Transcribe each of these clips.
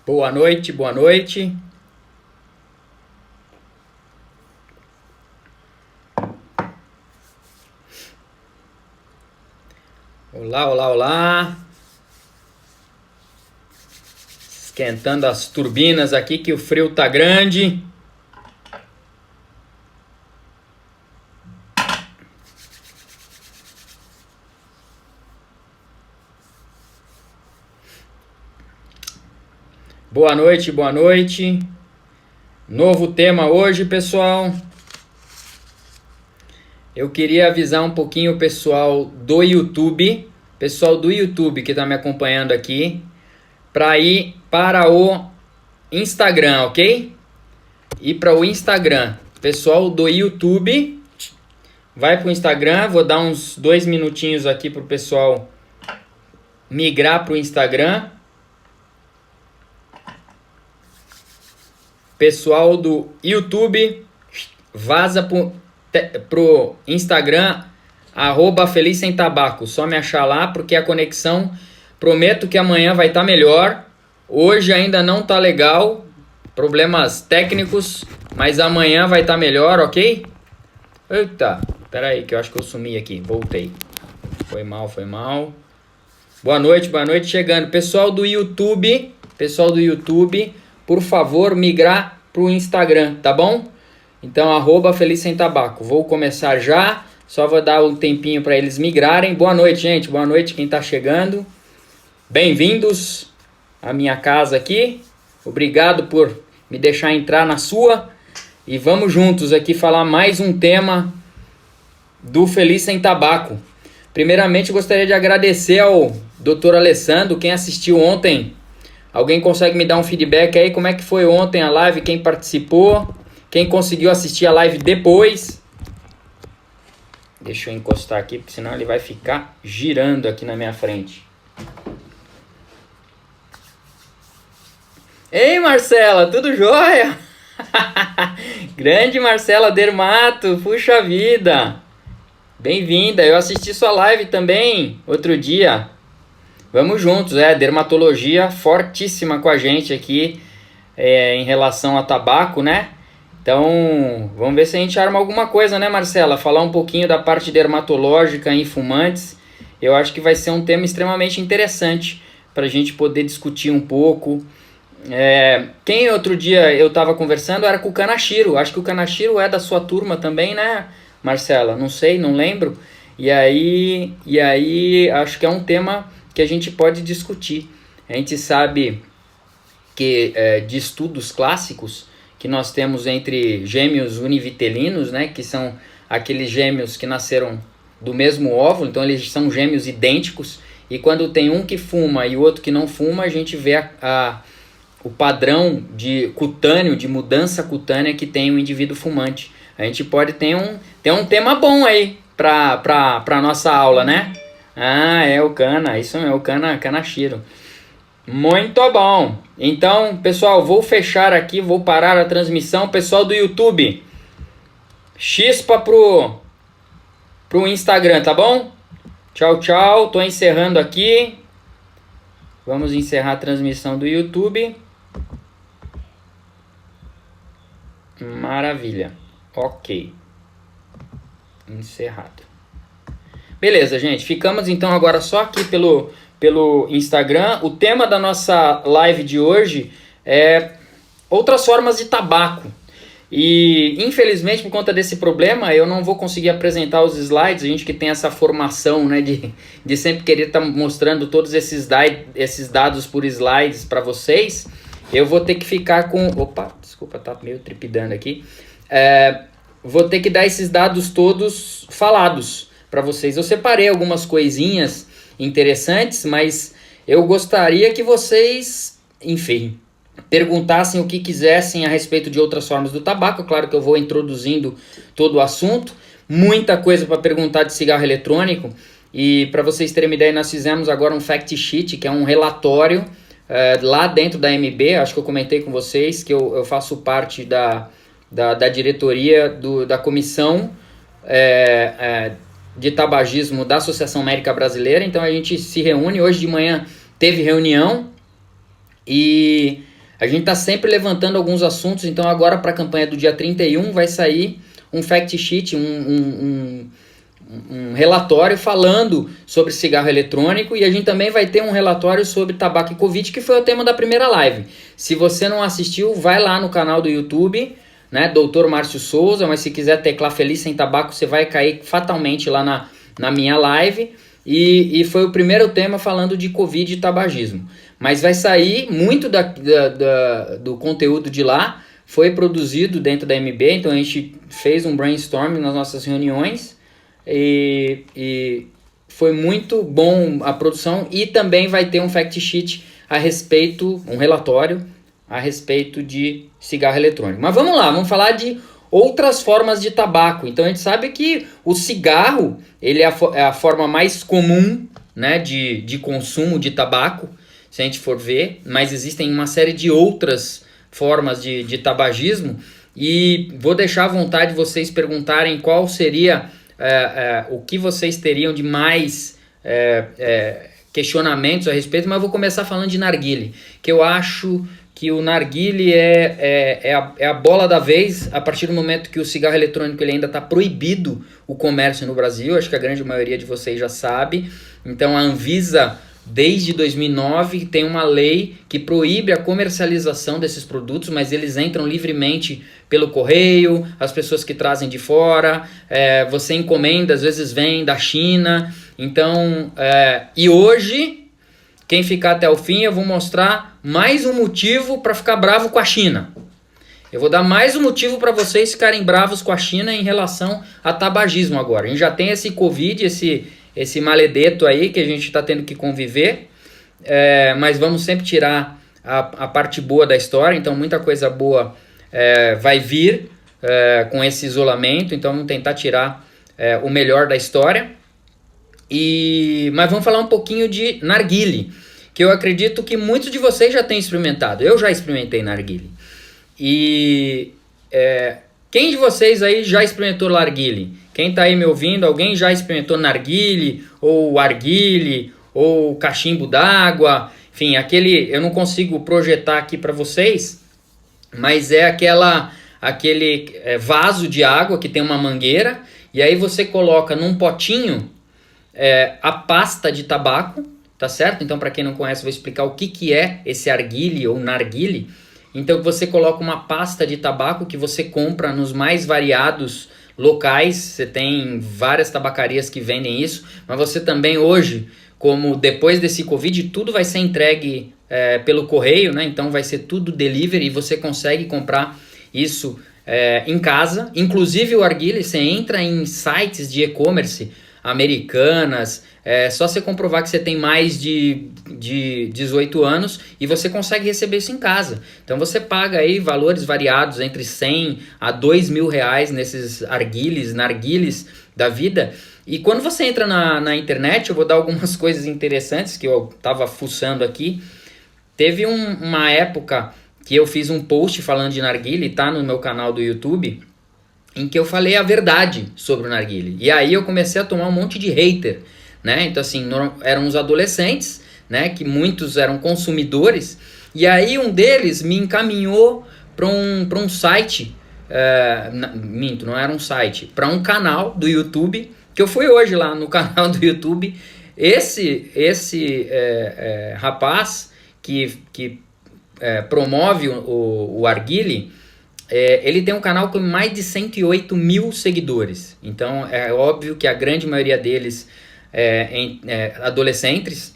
Boa noite, boa noite. Olá, olá, olá. Esquentando as turbinas aqui que o frio tá grande. Boa noite, boa noite. Novo tema hoje, pessoal. Eu queria avisar um pouquinho o pessoal do YouTube, que tá me acompanhando aqui, para ir para o Instagram, ok? Ir para o Instagram. Pessoal do YouTube, vai para o Instagram. Vou dar uns 2 minutinhos aqui pro pessoal migrar para o Instagram. Pessoal do YouTube, vaza pro Instagram, @Feliz Sem Tabaco. Só me achar lá, porque a conexão, prometo que amanhã vai estar melhor. Hoje ainda não tá legal, problemas técnicos, mas amanhã vai estar melhor, ok? Eita, pera aí que eu acho que eu sumi aqui, voltei. Foi mal. Boa noite chegando. Pessoal do YouTube, por favor, migrar pro Instagram, tá bom? Então, @Feliz Sem Tabaco. Vou começar já, só vou dar um tempinho para eles migrarem. Boa noite, gente. Boa noite quem tá chegando. Bem-vindos à minha casa aqui. Obrigado por me deixar entrar na sua. E vamos juntos aqui falar mais um tema do Feliz Sem Tabaco. Primeiramente, gostaria de agradecer ao Dr. Alessandro, quem assistiu ontem. Alguém consegue me dar um feedback aí? Como é que foi ontem a live? Quem participou? Quem conseguiu assistir a live depois? Deixa eu encostar aqui, porque senão ele vai ficar girando aqui na minha frente. Ei, Marcela, tudo jóia? Grande Marcela Dermato, puxa vida. Bem-vinda, eu assisti sua live também outro dia. Vamos juntos, dermatologia fortíssima com a gente aqui em relação a tabaco, né? Então, vamos ver se a gente arma alguma coisa, né, Marcela? Falar um pouquinho da parte dermatológica em fumantes. Eu acho que vai ser um tema extremamente interessante para a gente poder discutir um pouco. Quem outro dia eu estava conversando era com o Kanashiro. Acho que o Kanashiro é da sua turma também, né, Marcela? Não sei, não lembro. E aí acho que é um tema que a gente pode discutir. A gente sabe que de estudos clássicos que nós temos entre gêmeos univitelinos, né, que são aqueles gêmeos que nasceram do mesmo óvulo, então eles são gêmeos idênticos, e quando tem um que fuma e o outro que não fuma, a gente vê o padrão de cutâneo, de mudança cutânea que tem o indivíduo fumante. A gente pode ter um tema bom aí para nossa aula, né? É o Kana, isso mesmo, o Kanashiro. Muito bom. Então, pessoal, vou fechar aqui, vou parar a transmissão. Pessoal do YouTube, chispa pro Instagram, tá bom? Tchau, tchau. Tô encerrando aqui. Vamos encerrar a transmissão do YouTube. Maravilha. Ok. Encerrado. Beleza, gente. Ficamos então agora só aqui pelo Instagram. O tema da nossa live de hoje é outras formas de tabaco. E infelizmente, por conta desse problema, eu não vou conseguir apresentar os slides. A gente que tem essa formação, né, de sempre querer estar mostrando todos esses dados por slides para vocês, eu vou ter que ficar com... Opa, desculpa, tá meio trepidando aqui. Vou ter que dar esses dados todos falados para vocês. Eu separei algumas coisinhas interessantes, mas eu gostaria que vocês, enfim, perguntassem o que quisessem a respeito de outras formas do tabaco. Claro que eu vou introduzindo todo o assunto, muita coisa para perguntar de cigarro eletrônico. E para vocês terem uma ideia, nós fizemos agora um fact sheet, que é um relatório lá dentro da MB. Acho que eu comentei com vocês que eu faço parte da diretoria da comissão de tabagismo da Associação Médica Brasileira. Então a gente se reúne. Hoje de manhã teve reunião e A gente está sempre levantando alguns assuntos, então agora para a campanha do dia 31 vai sair um fact sheet, um relatório falando sobre cigarro eletrônico, e a gente também vai ter um relatório sobre tabaco e Covid, que foi o tema da primeira live. Se você não assistiu, vai lá no canal do YouTube, né, Dr. Márcio Souza, mas se quiser teclar Feliz Sem Tabaco, você vai cair fatalmente lá na minha live, e foi o primeiro tema falando de Covid e tabagismo. Mas vai sair muito do conteúdo de lá, foi produzido dentro da MB, então a gente fez um brainstorm nas nossas reuniões, e foi muito bom a produção, e também vai ter um fact sheet a respeito, um relatório a respeito de cigarro eletrônico. Mas vamos lá, vamos falar de outras formas de tabaco. Então a gente sabe que o cigarro ele é a forma mais comum, né, de consumo de tabaco, se a gente for ver, mas existem uma série de outras formas de tabagismo, e vou deixar à vontade vocês perguntarem qual seria o que vocês teriam de mais questionamentos a respeito, mas eu vou começar falando de narguile, que eu acho que o narguile é a bola da vez a partir do momento que o cigarro eletrônico ele ainda está proibido o comércio no Brasil. Acho que a grande maioria de vocês já sabe. Então a Anvisa, desde 2009, tem uma lei que proíbe a comercialização desses produtos, mas eles entram livremente pelo correio, as pessoas que trazem de fora, você encomenda, às vezes vem da China. Então, e hoje, quem ficar até o fim, eu vou mostrar mais um motivo para ficar bravo com a China. Eu vou dar mais um motivo para vocês ficarem bravos com a China em relação a tabagismo agora. A gente já tem esse Covid, esse maledeto aí que a gente está tendo que conviver, mas vamos sempre tirar a parte boa da história, então muita coisa boa vai vir com esse isolamento, então vamos tentar tirar o melhor da história. Mas vamos falar um pouquinho de narguile, que eu acredito que muitos de vocês já têm experimentado. Eu já experimentei narguile. E quem de vocês aí já experimentou narguile? Quem tá aí me ouvindo, alguém já experimentou narguile, ou arguile, ou cachimbo d'água? Enfim, eu não consigo projetar aqui para vocês, mas é aquele vaso de água que tem uma mangueira, e aí você coloca num potinho a pasta de tabaco, tá certo? Então, para quem não conhece, eu vou explicar o que é esse arguile ou narguile. Então, você coloca uma pasta de tabaco que você compra nos mais variados locais. Você tem várias tabacarias que vendem isso, mas você também hoje, como depois desse Covid, tudo vai ser entregue pelo correio, né? Então, vai ser tudo delivery e você consegue comprar isso em casa. Inclusive, o arguile, você entra em sites de e-commerce Americanas, só você comprovar que você tem mais de 18 anos e você consegue receber isso em casa. Então você paga aí valores variados entre 100 a 2 mil reais nesses narguiles da vida. E quando você entra na internet, eu vou dar algumas coisas interessantes que eu estava fuçando aqui. Teve uma época que eu fiz um post falando de narguile, tá no meu canal do YouTube, em que eu falei a verdade sobre o narguile. E aí eu comecei a tomar um monte de hater, né? Então assim, eram uns adolescentes, né, que muitos eram consumidores, e aí um deles me encaminhou para um site, não era um site, para um canal do YouTube, que eu fui hoje lá no canal do YouTube. Esse rapaz que promove o arguile, ele tem um canal com mais de 108 mil seguidores. Então é óbvio que a grande maioria deles adolescentes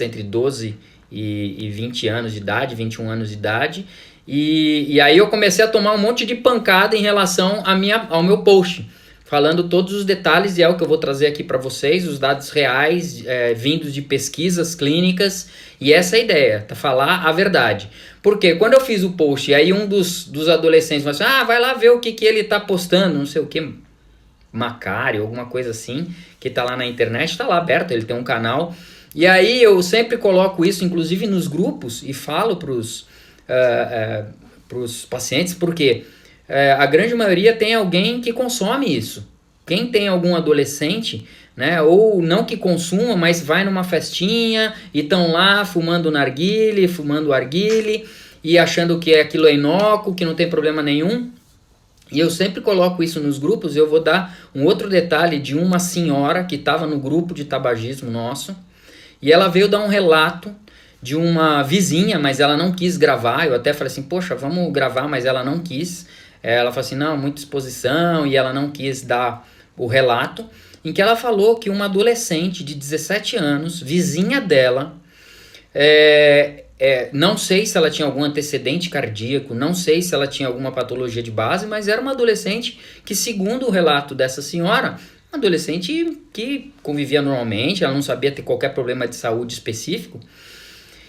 entre 12 e 20 anos de idade, 21 anos de idade. E aí eu comecei a tomar um monte de pancada em relação ao meu post, falando todos os detalhes, e é o que eu vou trazer aqui para vocês, os dados reais vindos de pesquisas clínicas, e essa é a ideia, tá? Falar a verdade. Porque quando eu fiz o post, e aí um dos adolescentes falou assim, vai lá ver o que ele tá postando, não sei o que, Macário, alguma coisa assim, que tá lá na internet, tá lá aberto, ele tem um canal. E aí eu sempre coloco isso, inclusive nos grupos, e falo pros pacientes, porque a grande maioria tem alguém que consome isso. Quem tem algum adolescente, né, ou não que consuma, mas vai numa festinha e estão lá fumando narguile, fumando arguile, e achando que aquilo é inócuo, que não tem problema nenhum. E eu sempre coloco isso nos grupos. Eu vou dar um outro detalhe de uma senhora que estava no grupo de tabagismo nosso, e ela veio dar um relato de uma vizinha, mas ela não quis gravar. Eu até falei assim, poxa, vamos gravar, mas ela não quis. Ela falou assim, não, muita exposição, e ela não quis dar o relato, em que ela falou que uma adolescente de 17 anos, vizinha dela, não sei se ela tinha algum antecedente cardíaco, não sei se ela tinha alguma patologia de base, mas era uma adolescente que, segundo o relato dessa senhora, uma adolescente que convivia normalmente, ela não sabia ter qualquer problema de saúde específico.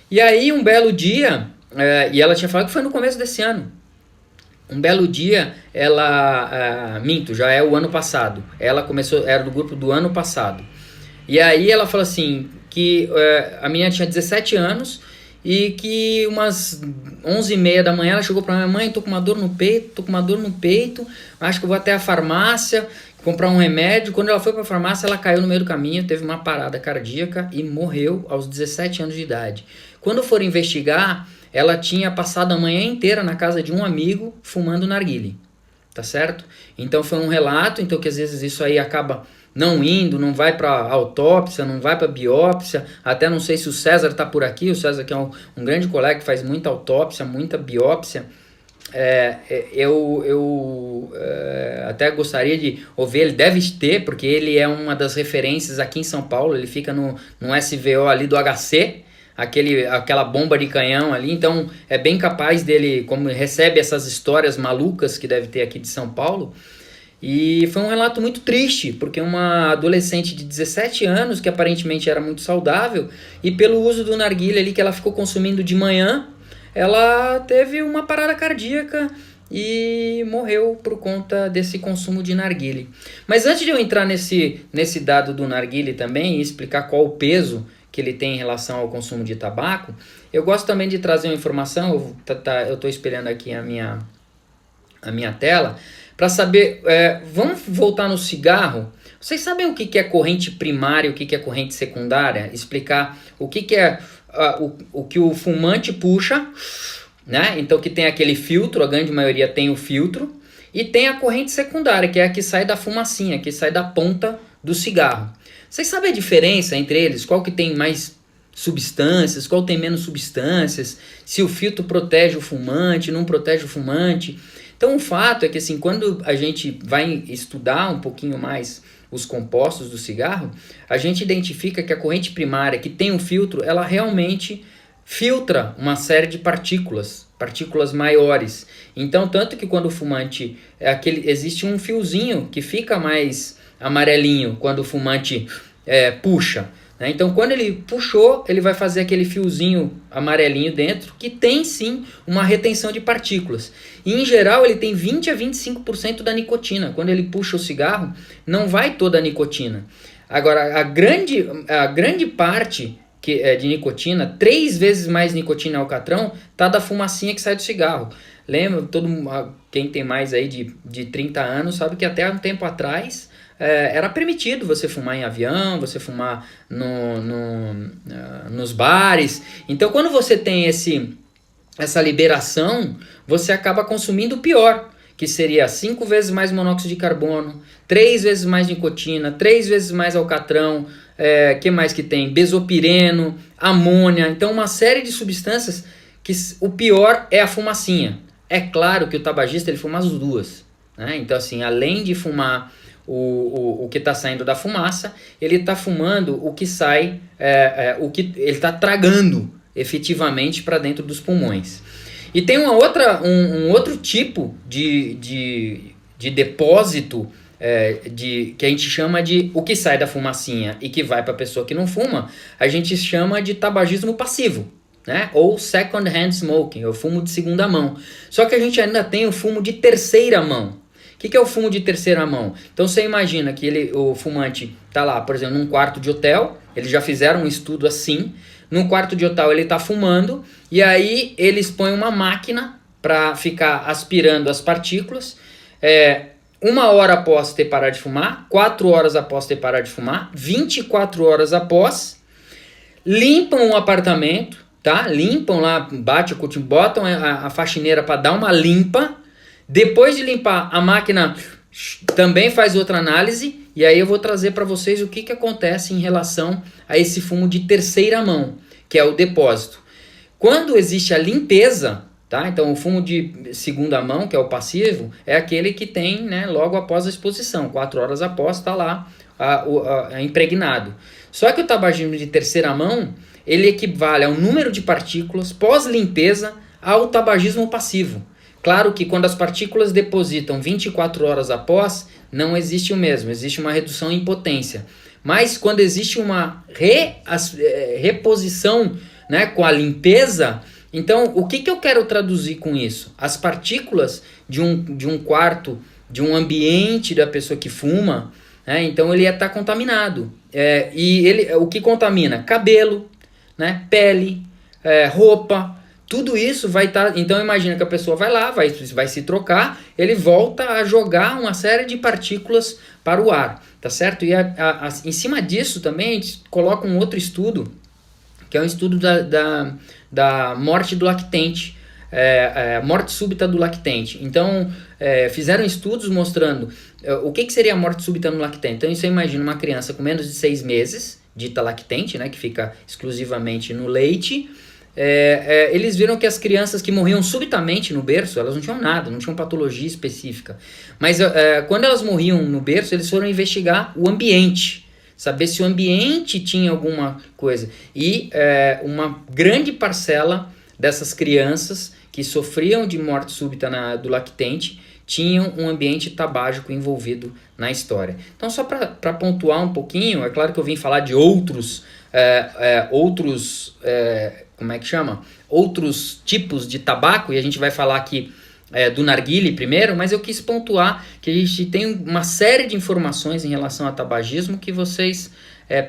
E aí, um belo dia, e ela tinha falado que foi no começo desse ano, um belo dia, minto, já é o ano passado, ela começou, era do grupo do ano passado, e aí ela falou assim, que a menina tinha 17 anos, e que umas 11h30 da manhã ela chegou pra minha mãe, tô com uma dor no peito, acho que eu vou até a farmácia, comprar um remédio. Quando ela foi pra farmácia, ela caiu no meio do caminho, teve uma parada cardíaca e morreu aos 17 anos de idade. Quando foram investigar, ela tinha passado a manhã inteira na casa de um amigo fumando narguilé, tá certo? Então foi um relato, então que às vezes isso aí acaba não indo, não vai para autópsia, não vai para biópsia. Até não sei se o César tá por aqui, o César que é um grande colega que faz muita autópsia, muita biópsia. Eu até gostaria de ouvir, ele deve ter, porque ele é uma das referências aqui em São Paulo, ele fica no SVO ali do HC, aquela bomba de canhão ali, então é bem capaz dele, como recebe essas histórias malucas que deve ter aqui de São Paulo. E foi um relato muito triste, porque uma adolescente de 17 anos, que aparentemente era muito saudável, e pelo uso do narguilé ali que ela ficou consumindo de manhã, ela teve uma parada cardíaca e morreu por conta desse consumo de narguilé. Mas antes de eu entrar nesse dado do narguilé também e explicar qual o peso que ele tem em relação ao consumo de tabaco, eu gosto também de trazer uma informação. Eu estou espelhando aqui a minha tela, para saber, vamos voltar no cigarro. Vocês sabem o que é corrente primária e o que é corrente secundária? Explicar o que é o que o fumante puxa, né? Então que tem aquele filtro, a grande maioria tem o filtro, e tem a corrente secundária, que é a que sai da fumacinha, que sai da ponta do cigarro. Vocês sabem a diferença entre eles? Qual que tem mais substâncias, qual tem menos substâncias? Se o filtro protege o fumante, não protege o fumante? Então o fato é que assim, quando a gente vai estudar um pouquinho mais os compostos do cigarro, a gente identifica que a corrente primária, que tem um filtro, ela realmente filtra uma série de partículas maiores. Então, tanto que quando o fumante, existe um fiozinho que fica mais amarelinho quando o fumante puxa. Né? Então, quando ele puxou, ele vai fazer aquele fiozinho amarelinho dentro, que tem sim uma retenção de partículas. E, em geral, ele tem 20 a 25% da nicotina. Quando ele puxa o cigarro, não vai toda a nicotina. Agora, a grande parte de nicotina, 3 vezes mais nicotina alcatrão, tá da fumacinha que sai do cigarro. Lembra, quem tem mais aí de 30 anos sabe que até um tempo atrás era permitido você fumar em avião, você fumar nos bares. Então, quando você tem essa liberação, você acaba consumindo o pior, que seria 5 vezes mais monóxido de carbono, 3 vezes mais nicotina, 3 vezes mais alcatrão, que mais que tem? Besopireno, amônia. Então, uma série de substâncias que o pior é a fumacinha. É claro que o tabagista ele fuma as duas, né? Então, assim, além de fumar o que está saindo da fumaça, ele está fumando o que sai, o que ele está tragando efetivamente para dentro dos pulmões. E tem um outro tipo de depósito que a gente chama de o que sai da fumacinha e que vai para a pessoa que não fuma, a gente chama de tabagismo passivo, né? Ou second hand smoking, o fumo de segunda mão. Só que a gente ainda tem o fumo de terceira mão. O que é o fumo de terceira mão? Então você imagina que o fumante está lá, por exemplo, num quarto de hotel, eles já fizeram um estudo assim, num quarto de hotel ele está fumando, e aí eles põem uma máquina para ficar aspirando as partículas, 1 hora após ter parado de fumar, 4 horas após ter parado de fumar, 24 horas após, limpam o apartamento, tá? Limpam lá, bate o coutinho, botam a faxineira para dar uma limpa. Depois de limpar, a máquina também faz outra análise. E aí eu vou trazer para vocês o que acontece em relação a esse fumo de terceira mão, que é o depósito. Quando existe a limpeza, tá? Então o fumo de segunda mão, que é o passivo, é aquele que tem, né, logo após a exposição, 4 horas após, está lá impregnado. Só que o tabagismo de terceira mão, ele equivale ao número de partículas pós-limpeza ao tabagismo passivo. Claro que quando as partículas depositam 24 horas após, não existe o mesmo, existe uma redução em potência. Mas quando existe uma reposição, né, com a limpeza, então o que eu quero traduzir com isso? As partículas de um quarto, de um ambiente da pessoa que fuma, né, então ele ia estar contaminado. O que contamina? Cabelo, né, pele, roupa. Tudo isso vai estar... Então imagina que a pessoa vai lá, vai se trocar, ele volta a jogar uma série de partículas para o ar, tá certo? E em cima disso também a gente coloca um outro estudo, que é um estudo da morte do lactente, morte súbita do lactente. Então fizeram estudos mostrando o que seria a morte súbita no lactente. Então você imagina uma criança com menos de 6 meses, dita lactente, né, que fica exclusivamente no leite. Eles viram que as crianças que morriam subitamente no berço, elas não tinham nada, não tinham patologia específica. Mas quando elas morriam no berço, eles foram investigar o ambiente, saber se o ambiente tinha alguma coisa. E uma grande parcela dessas crianças que sofriam de morte súbita do lactente tinham um ambiente tabágico envolvido na história. Então, só para pontuar um pouquinho, é claro que eu vim falar de outros como é que chama? Outros tipos de tabaco, e a gente vai falar aqui do narguilé primeiro, mas eu quis pontuar que a gente tem uma série de informações em relação ao tabagismo que vocês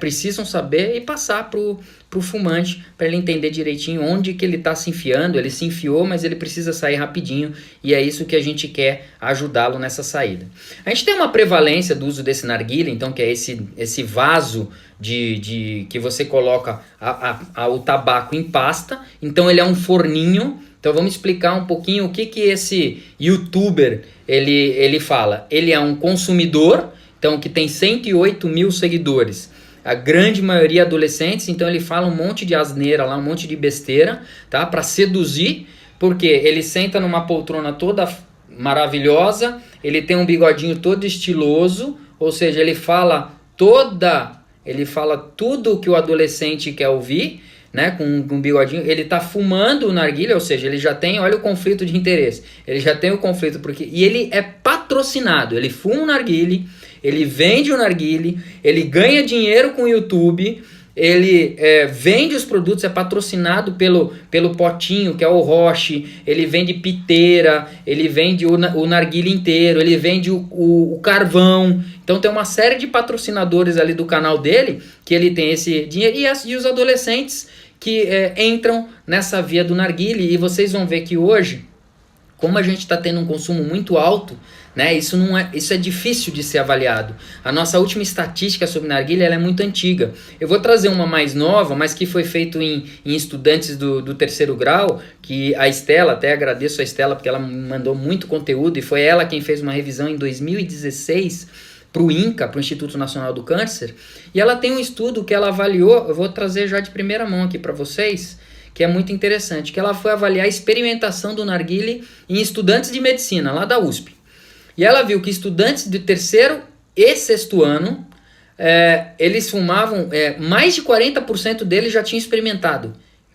precisam saber e passar pro fumante, para ele entender direitinho onde que ele está se enfiando. Ele se enfiou, mas ele precisa sair rapidinho, e é isso que a gente quer ajudá-lo nessa saída. A gente tem uma prevalência do uso desse narguilé, então, que é esse vaso que você coloca o tabaco em pasta. Então ele é um forninho. Então vamos explicar um pouquinho o que esse youtuber ele fala. Ele é um consumidor, então, que tem 108 mil seguidores. A grande maioria adolescentes, então ele fala um monte de asneira lá, um monte de besteira, tá? Para seduzir, porque ele senta numa poltrona toda maravilhosa, ele tem um bigodinho todo estiloso, ou seja, ele fala tudo o que o adolescente quer ouvir, né, com um bigodinho. Ele tá fumando o narguilé, ou seja, ele já tem, olha o conflito de interesse, ele já tem o conflito, e ele é patrocinado, ele fuma o narguilé, ele vende o narguilé, ele ganha dinheiro com o YouTube, ele vende os produtos, é patrocinado pelo potinho, que é o Roche, ele vende piteira, ele vende o narguilé inteiro, ele vende o carvão. Então tem uma série de patrocinadores ali do canal dele, que ele tem esse dinheiro, e os adolescentes que entram nessa via do narguilé. E vocês vão ver que hoje, como a gente está tendo um consumo muito alto, né, isso é difícil de ser avaliado. A nossa última estatística sobre narguilé ela é muito antiga. Eu vou trazer uma mais nova, mas que foi feito em estudantes do terceiro grau, que a Estela, até agradeço a Estela porque ela me mandou muito conteúdo, e foi ela quem fez uma revisão em 2016 para o INCA, para o Instituto Nacional do Câncer, e ela tem um estudo que ela avaliou, eu vou trazer já de primeira mão aqui para vocês, que é muito interessante, que ela foi avaliar a experimentação do narguilé em estudantes de medicina, lá da USP. E ela viu que estudantes de terceiro e sexto ano, eles fumavam, mais de 40% deles já tinham experimentado.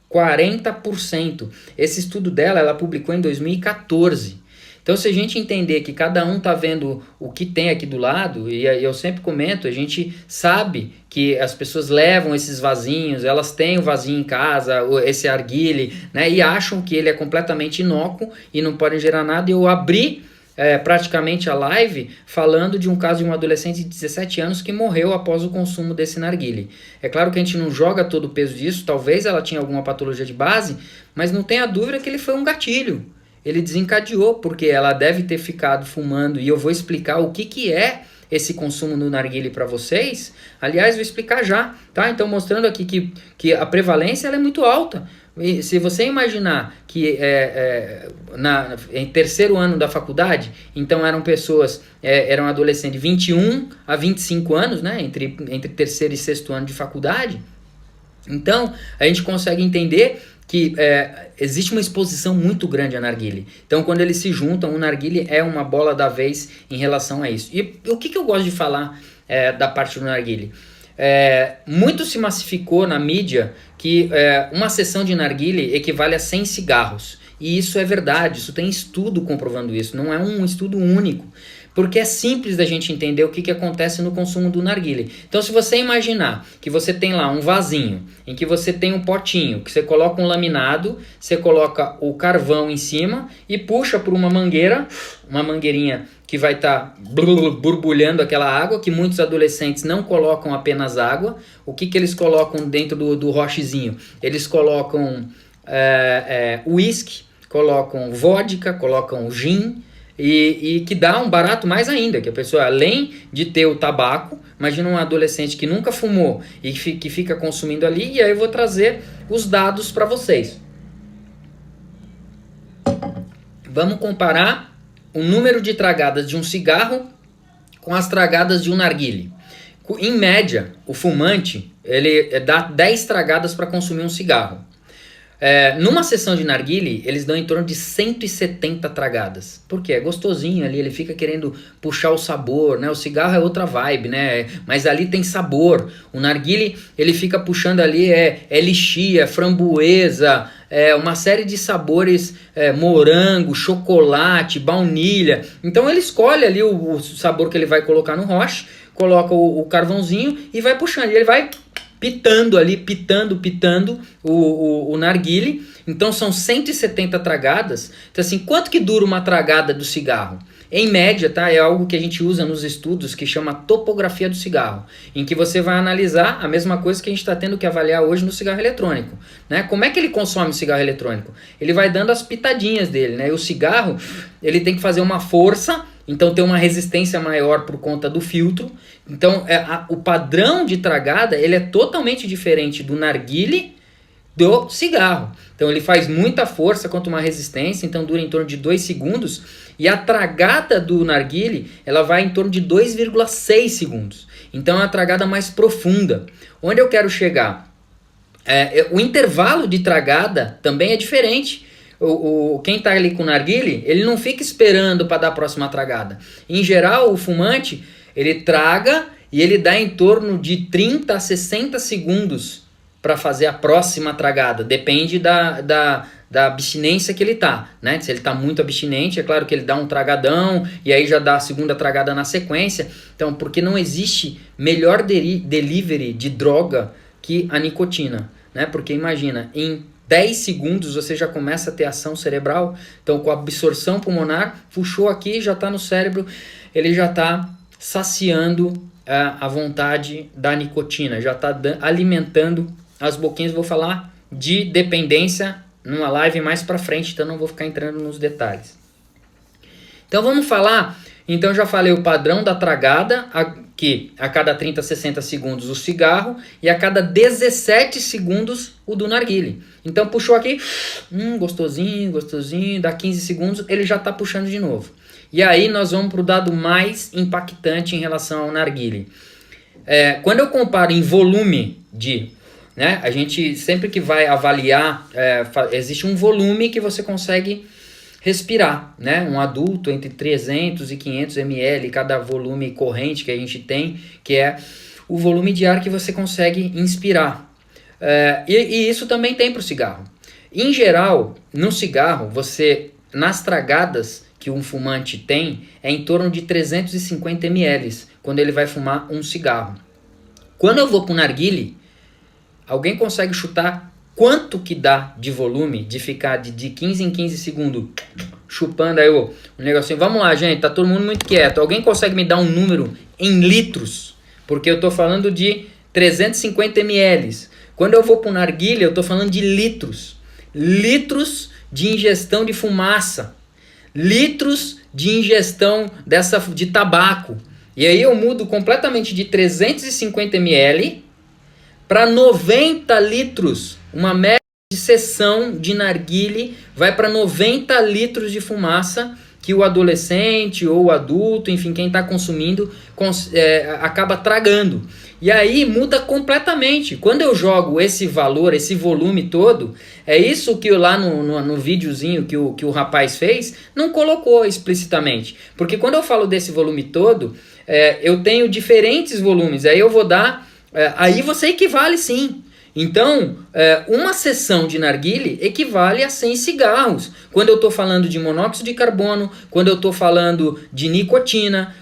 40%. Esse estudo dela, ela publicou em 2014. Então, se a gente entender que cada um está vendo o que tem aqui do lado, e eu sempre comento, a gente sabe que as pessoas levam esses vasinhos, elas têm o vasinho em casa, esse narguilé, né, e acham que ele é completamente inócuo e não pode gerar nada. E eu abri praticamente a live falando de um caso de um adolescente de 17 anos que morreu após o consumo desse narguilé. É claro que a gente não joga todo o peso disso, talvez ela tinha alguma patologia de base, mas não tenha dúvida que ele foi um gatilho. Ele desencadeou, porque ela deve ter ficado fumando, e eu vou explicar o que é esse consumo no narguilé para vocês. Aliás, vou explicar já, tá? Então, mostrando aqui que a prevalência ela é muito alta. E se você imaginar que em terceiro ano da faculdade, então eram pessoas, eram adolescentes de 21 a 25 anos, né? Entre terceiro e sexto ano de faculdade. Então, a gente consegue entender que existe uma exposição muito grande a narguilé. Então, quando eles se juntam, o narguilé é uma bola da vez em relação a isso. E o que eu gosto de falar da parte do narguilé? Muito se massificou na mídia que uma sessão de narguilé equivale a 100 cigarros. E isso é verdade, isso tem estudo comprovando isso, não é um estudo único. Porque é simples da gente entender o que acontece no consumo do narguilé. Então, se você imaginar que você tem lá um vasinho, em que você tem um potinho, que você coloca um laminado, você coloca o carvão em cima e puxa por uma mangueira, uma mangueirinha que vai estar borbulhando aquela água, que muitos adolescentes não colocam apenas água. O que eles colocam dentro do rochezinho? Eles colocam uísque, colocam vodka, colocam gin, e que dá um barato mais ainda, que a pessoa, além de ter o tabaco, imagina um adolescente que nunca fumou e que fica consumindo ali, e aí eu vou trazer os dados para vocês. Vamos comparar o número de tragadas de um cigarro com as tragadas de um narguilé. Em média, o fumante ele dá 10 tragadas para consumir um cigarro. Numa sessão de narguilé, eles dão em torno de 170 tragadas. Porque é gostosinho ali, ele fica querendo puxar o sabor, né? O cigarro é outra vibe, né? Mas ali tem sabor. O narguilé, ele fica puxando ali, lixia, framboesa, uma série de sabores, morango, chocolate, baunilha. Então ele escolhe ali o sabor que ele vai colocar no roche, coloca o carvãozinho e vai puxando. E ele vai pitando ali, pitando o narguilé. Então são 170 tragadas. Então assim, quanto que dura uma tragada do cigarro? Em média, tá? É algo que a gente usa nos estudos que chama topografia do cigarro, em que você vai analisar a mesma coisa que a gente está tendo que avaliar hoje no cigarro eletrônico, né? Como é que ele consome o cigarro eletrônico? Ele vai dando as pitadinhas dele, né? E o cigarro, ele tem que fazer uma força, então tem uma resistência maior por conta do filtro. Então o padrão de tragada ele é totalmente diferente do narguilé do cigarro. Então ele faz muita força quanto uma resistência, então dura em torno de 2 segundos. E a tragada do narguilé ela vai em torno de 2,6 segundos. Então é uma tragada mais profunda. Onde eu quero chegar? O intervalo de tragada também é diferente. Quem está ali com o narguilé, ele não fica esperando para dar a próxima tragada. Em geral, o fumante, ele traga e ele dá em torno de 30 a 60 segundos para fazer a próxima tragada. Depende da abstinência que ele tá, né? Se ele tá muito abstinente, é claro que ele dá um tragadão e aí já dá a segunda tragada na sequência. Então, porque não existe melhor delivery de droga que a nicotina, né? Porque imagina, em 10 segundos você já começa a ter ação cerebral. Então, com a absorção pulmonar, puxou aqui, já está no cérebro, ele já está saciando a vontade da nicotina, já está alimentando as boquinhas. Vou falar de dependência numa live mais para frente, então não vou ficar entrando nos detalhes. Então vamos falar, então já falei o padrão da tragada, que a cada 30 a 60 segundos o cigarro e a cada 17 segundos o do narguilé. Então puxou aqui, gostosinho, dá 15 segundos, ele já está puxando de novo. E aí nós vamos para o dado mais impactante em relação ao narguilé. Quando eu comparo em volume né, a gente sempre que vai avaliar, existe um volume que você consegue respirar, né? Um adulto entre 300 e 500 ml, cada volume corrente que a gente tem, que é o volume de ar que você consegue inspirar. E isso também tem para o cigarro. Em geral, no cigarro, nas tragadas que um fumante tem, é em torno de 350 ml, quando ele vai fumar um cigarro. Quando eu vou para o narguilé, alguém consegue chutar quanto que dá de volume, de ficar de 15 em 15 segundos chupando aí o negocinho? Vamos lá, gente, tá todo mundo muito quieto. Alguém consegue me dar um número em litros? Porque eu tô falando de 350 ml. Quando eu vou pro narguilé, eu tô falando de litros. Litros de ingestão de fumaça. Litros de ingestão de tabaco. E aí eu mudo completamente de 350 ml para 90 litros. Uma média de sessão de narguile vai para 90 litros de fumaça que o adolescente ou o adulto, enfim, quem está consumindo, acaba tragando. E aí muda completamente. Quando eu jogo esse valor, esse volume todo, é isso que lá no videozinho que o rapaz fez, não colocou explicitamente. Porque quando eu falo desse volume todo, eu tenho diferentes volumes. Aí eu vou dar... aí você equivale sim. Então, uma sessão de narguile equivale a 100 cigarros. Quando eu estou falando de monóxido de carbono, quando eu estou falando de nicotina,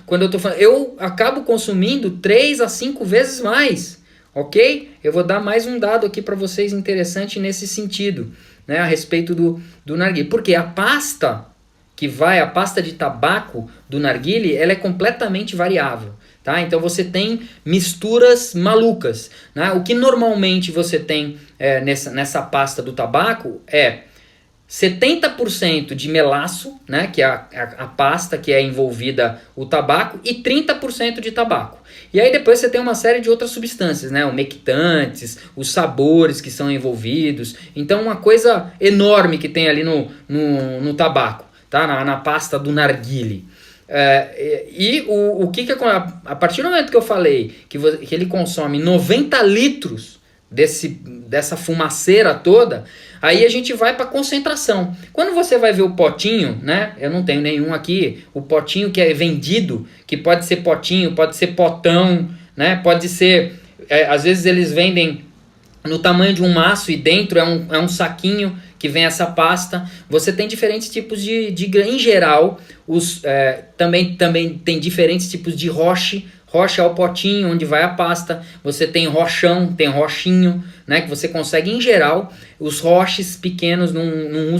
eu acabo consumindo 3 a 5 vezes mais, ok? Eu vou dar mais um dado aqui para vocês interessante nesse sentido, né, a respeito do narguile. Porque a pasta a pasta de tabaco do narguile, ela é completamente variável. Tá? Então você tem misturas malucas, né? O que normalmente você tem nessa pasta do tabaco é 70% de melaço, né? Que é a pasta que é envolvida o tabaco, e 30% de tabaco. E aí depois você tem uma série de outras substâncias, né? Umectantes, os sabores que são envolvidos. Então uma coisa enorme que tem ali no tabaco, tá? Na pasta do narguile. A partir do momento que eu falei que ele consome 90 litros dessa fumaceira toda, aí a gente vai para concentração. Quando você vai ver o potinho, né? Eu não tenho nenhum aqui, o potinho que é vendido, que pode ser potinho, pode ser potão, né? Pode ser, às vezes eles vendem no tamanho de um maço e dentro é um saquinho que vem essa pasta. Você tem diferentes tipos em geral, também tem diferentes tipos de roche. Rocha é o potinho onde vai a pasta. Você tem rochão, tem rochinho, né? Que você consegue, em geral, os roches pequenos num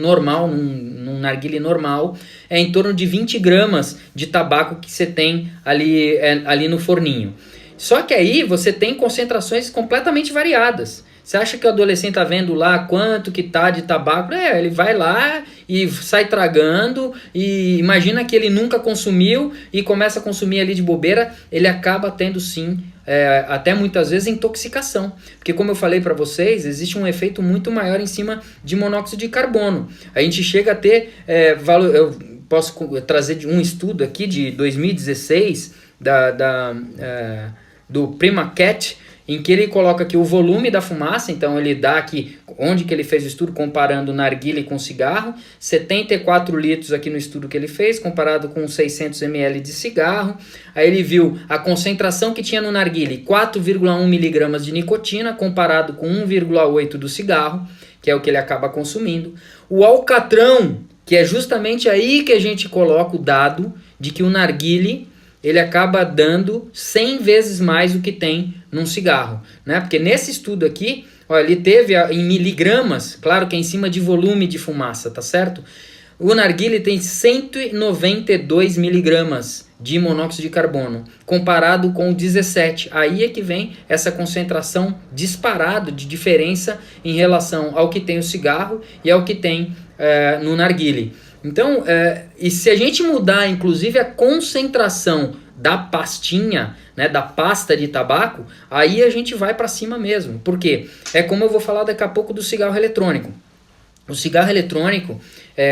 normal, num narguile normal, é em torno de 20 gramas de tabaco que você tem ali no forninho. Só que aí você tem concentrações completamente variadas. Você acha que o adolescente está vendo lá quanto que tá de tabaco? Ele vai lá e sai tragando, e imagina que ele nunca consumiu e começa a consumir ali de bobeira, ele acaba tendo sim, até muitas vezes, intoxicação. Porque como eu falei para vocês, existe um efeito muito maior em cima de monóxido de carbono. A gente chega a ter valor. Eu posso trazer um estudo aqui de 2016 do PrimaCat, em que ele coloca aqui o volume da fumaça. Então ele dá aqui onde que ele fez o estudo comparando narguilé com cigarro, 74 litros aqui no estudo que ele fez, comparado com 600 ml de cigarro. Aí ele viu a concentração que tinha no narguilé, 4,1 miligramas de nicotina, comparado com 1,8 do cigarro, que é o que ele acaba consumindo. O alcatrão, que é justamente aí que a gente coloca o dado de que o narguilé ele acaba dando 100 vezes mais do que tem num cigarro, né? Porque nesse estudo aqui, olha, ele teve em miligramas, claro que é em cima de volume de fumaça, tá certo? O narguilé tem 192 miligramas de monóxido de carbono, comparado com 17. Aí é que vem essa concentração disparada de diferença em relação ao que tem o cigarro e ao que tem no narguilé. Então, e se a gente mudar, inclusive, a concentração da pastinha, né, da pasta de tabaco, aí a gente vai para cima mesmo. Por quê? É como eu vou falar daqui a pouco do cigarro eletrônico. O cigarro eletrônico,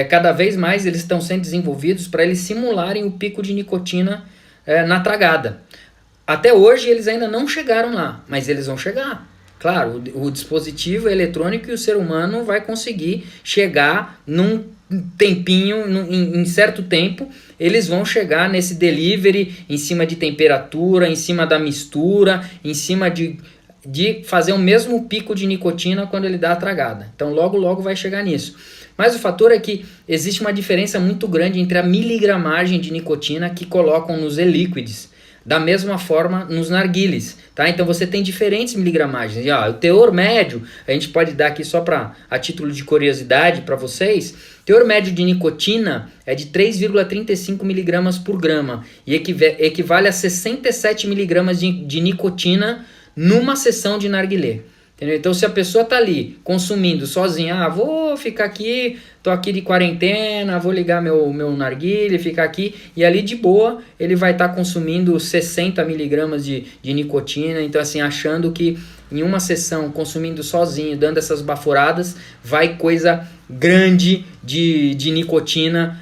cada vez mais eles estão sendo desenvolvidos para eles simularem o pico de nicotina na tragada. Até hoje eles ainda não chegaram lá, mas eles vão chegar. Claro, o dispositivo eletrônico e o ser humano vai conseguir chegar num tempinho, em certo tempo, eles vão chegar nesse delivery, em cima de temperatura, em cima da mistura, em cima de fazer o mesmo pico de nicotina quando ele dá a tragada. Então logo logo vai chegar nisso. Mas o fator é que existe uma diferença muito grande entre a miligramagem de nicotina que colocam nos e-liquids, da mesma forma nos narguilés, tá? Então você tem diferentes miligramagens. E, o teor médio, a gente pode dar aqui só a título de curiosidade para vocês, o teor médio de nicotina é de 3,35 miligramas por grama e equivale a 67 miligramas de nicotina numa sessão de narguilé. Entendeu? Então, se a pessoa tá ali consumindo sozinha, vou ficar aqui, tô aqui de quarentena, vou ligar meu narguilé, ficar aqui, e ali de boa, ele vai estar consumindo 60 miligramas de nicotina, então assim, achando que em uma sessão, consumindo sozinho, dando essas baforadas, vai coisa grande de nicotina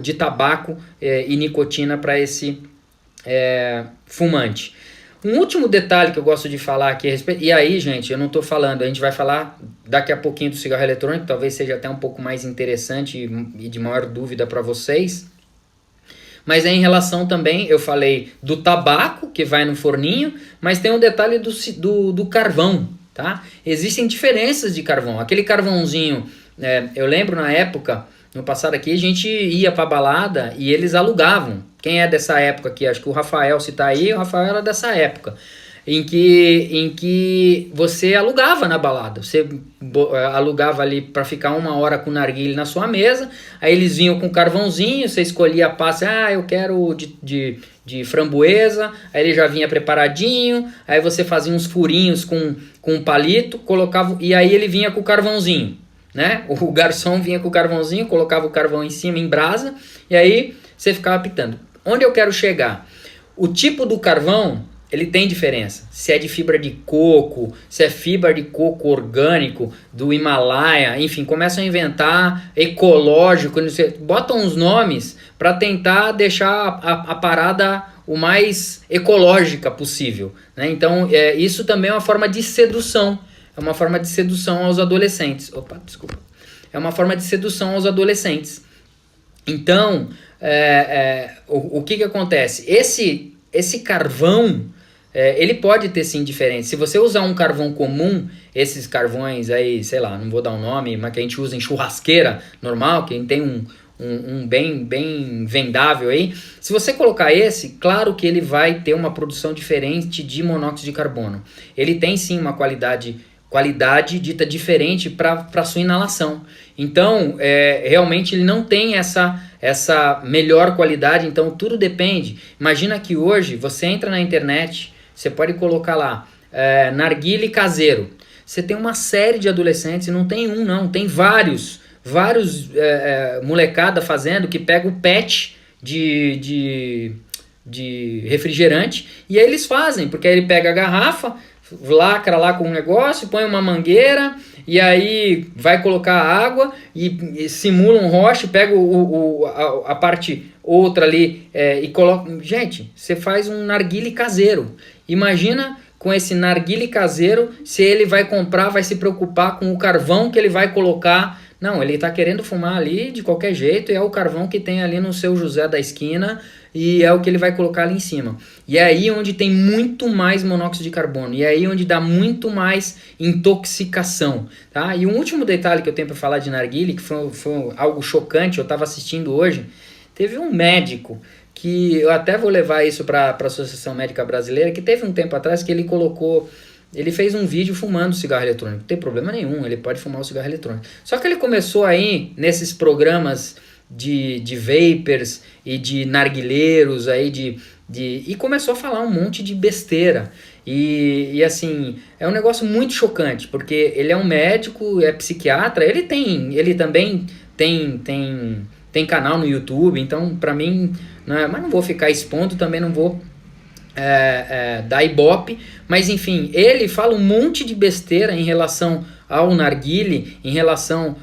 de tabaco e nicotina para esse fumante. Um último detalhe que eu gosto de falar aqui a respeito, e aí, gente, eu não estou falando, a gente vai falar daqui a pouquinho do cigarro eletrônico, talvez seja até um pouco mais interessante e de maior dúvida para vocês, mas em relação também, eu falei do tabaco, que vai no forninho, mas tem um detalhe do carvão, tá? Existem diferenças de carvão, aquele carvãozinho, eu lembro na época, no passado aqui, a gente ia pra balada e eles alugavam. Quem é dessa época aqui? Acho que o Rafael, se tá aí, o Rafael era dessa época. Em que você alugava na balada. Você alugava ali para ficar 1 hora com o narguilé na sua mesa. Aí eles vinham com carvãozinho, você escolhia a pasta. Eu quero de framboesa. Aí ele já vinha preparadinho. Aí você fazia uns furinhos com um palito, colocava, e aí ele vinha com o carvãozinho. Né? O garçom vinha com o carvãozinho, colocava o carvão em cima, em brasa, e aí você ficava pitando. Onde eu quero chegar? O tipo do carvão, ele tem diferença. Se é de fibra de coco, se é fibra de coco orgânico, do Himalaia, enfim, começam a inventar ecológico, botam uns nomes para tentar deixar a parada o mais ecológica possível. Né? Então, isso também é uma forma de sedução. É uma forma de sedução aos adolescentes. É uma forma de sedução aos adolescentes. Então, o que acontece? Esse carvão, ele pode ter sim diferença. Se você usar um carvão comum, esses carvões aí, sei lá, não vou dar um nome, mas que a gente usa em churrasqueira normal, quem tem um bem vendável aí, se você colocar esse, claro que ele vai ter uma produção diferente de monóxido de carbono. Ele tem sim uma qualidade dita diferente para sua inalação. Então, realmente ele não tem essa melhor qualidade, então tudo depende. Imagina que hoje você entra na internet, você pode colocar lá, narguilé caseiro. Você tem uma série de adolescentes, e não tem um não, tem vários molecada fazendo, que pega o pet de refrigerante, e aí eles fazem, porque aí ele pega a garrafa, lacra lá com um negócio, põe uma mangueira, e aí vai colocar água e simula um roche, pega a parte outra ali e coloca. Gente, você faz um narguilé caseiro. Imagina com esse narguilé caseiro, se ele vai comprar, vai se preocupar com o carvão que ele vai colocar. Não, ele está querendo fumar ali de qualquer jeito, e é o carvão que tem ali no seu José da esquina, e é o que ele vai colocar ali em cima. E é aí onde tem muito mais monóxido de carbono, e é aí onde dá muito mais intoxicação. Tá? E um último detalhe que eu tenho para falar de narguilé, que foi algo chocante, eu estava assistindo hoje, teve um médico, que eu até vou levar isso para a Associação Médica Brasileira, que teve um tempo atrás que ele fez um vídeo fumando cigarro eletrônico. Não tem problema nenhum, ele pode fumar o cigarro eletrônico. Só que ele começou aí, nesses programas de vapers e de narguilheiros, aí e começou a falar um monte de besteira. E assim, é um negócio muito chocante, porque ele é um médico, é psiquiatra, ele também tem canal no YouTube, então pra mim, mas não vou ficar expondo, também não vou da Ibope, mas enfim, ele fala um monte de besteira em relação ao narguilé, em relação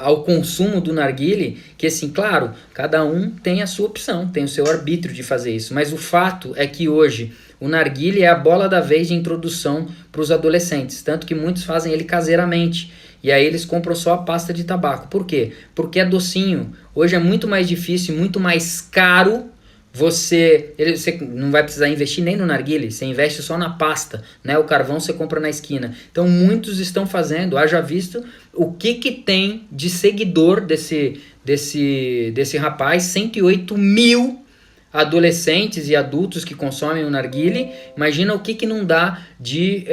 ao consumo do narguilé, que assim, claro, cada um tem a sua opção, tem o seu arbítrio de fazer isso, mas o fato é que hoje o narguilé é a bola da vez de introdução para os adolescentes, tanto que muitos fazem ele caseiramente, e aí eles compram só a pasta de tabaco. Por quê? Porque é docinho. Hoje é muito mais difícil, muito mais caro. Você não vai precisar investir nem no narguilé, você investe só na pasta, né? O carvão você compra na esquina. Então muitos estão fazendo, haja visto o que tem de seguidor desse rapaz, 108 mil adolescentes e adultos que consomem o narguilé. Imagina o que não dá de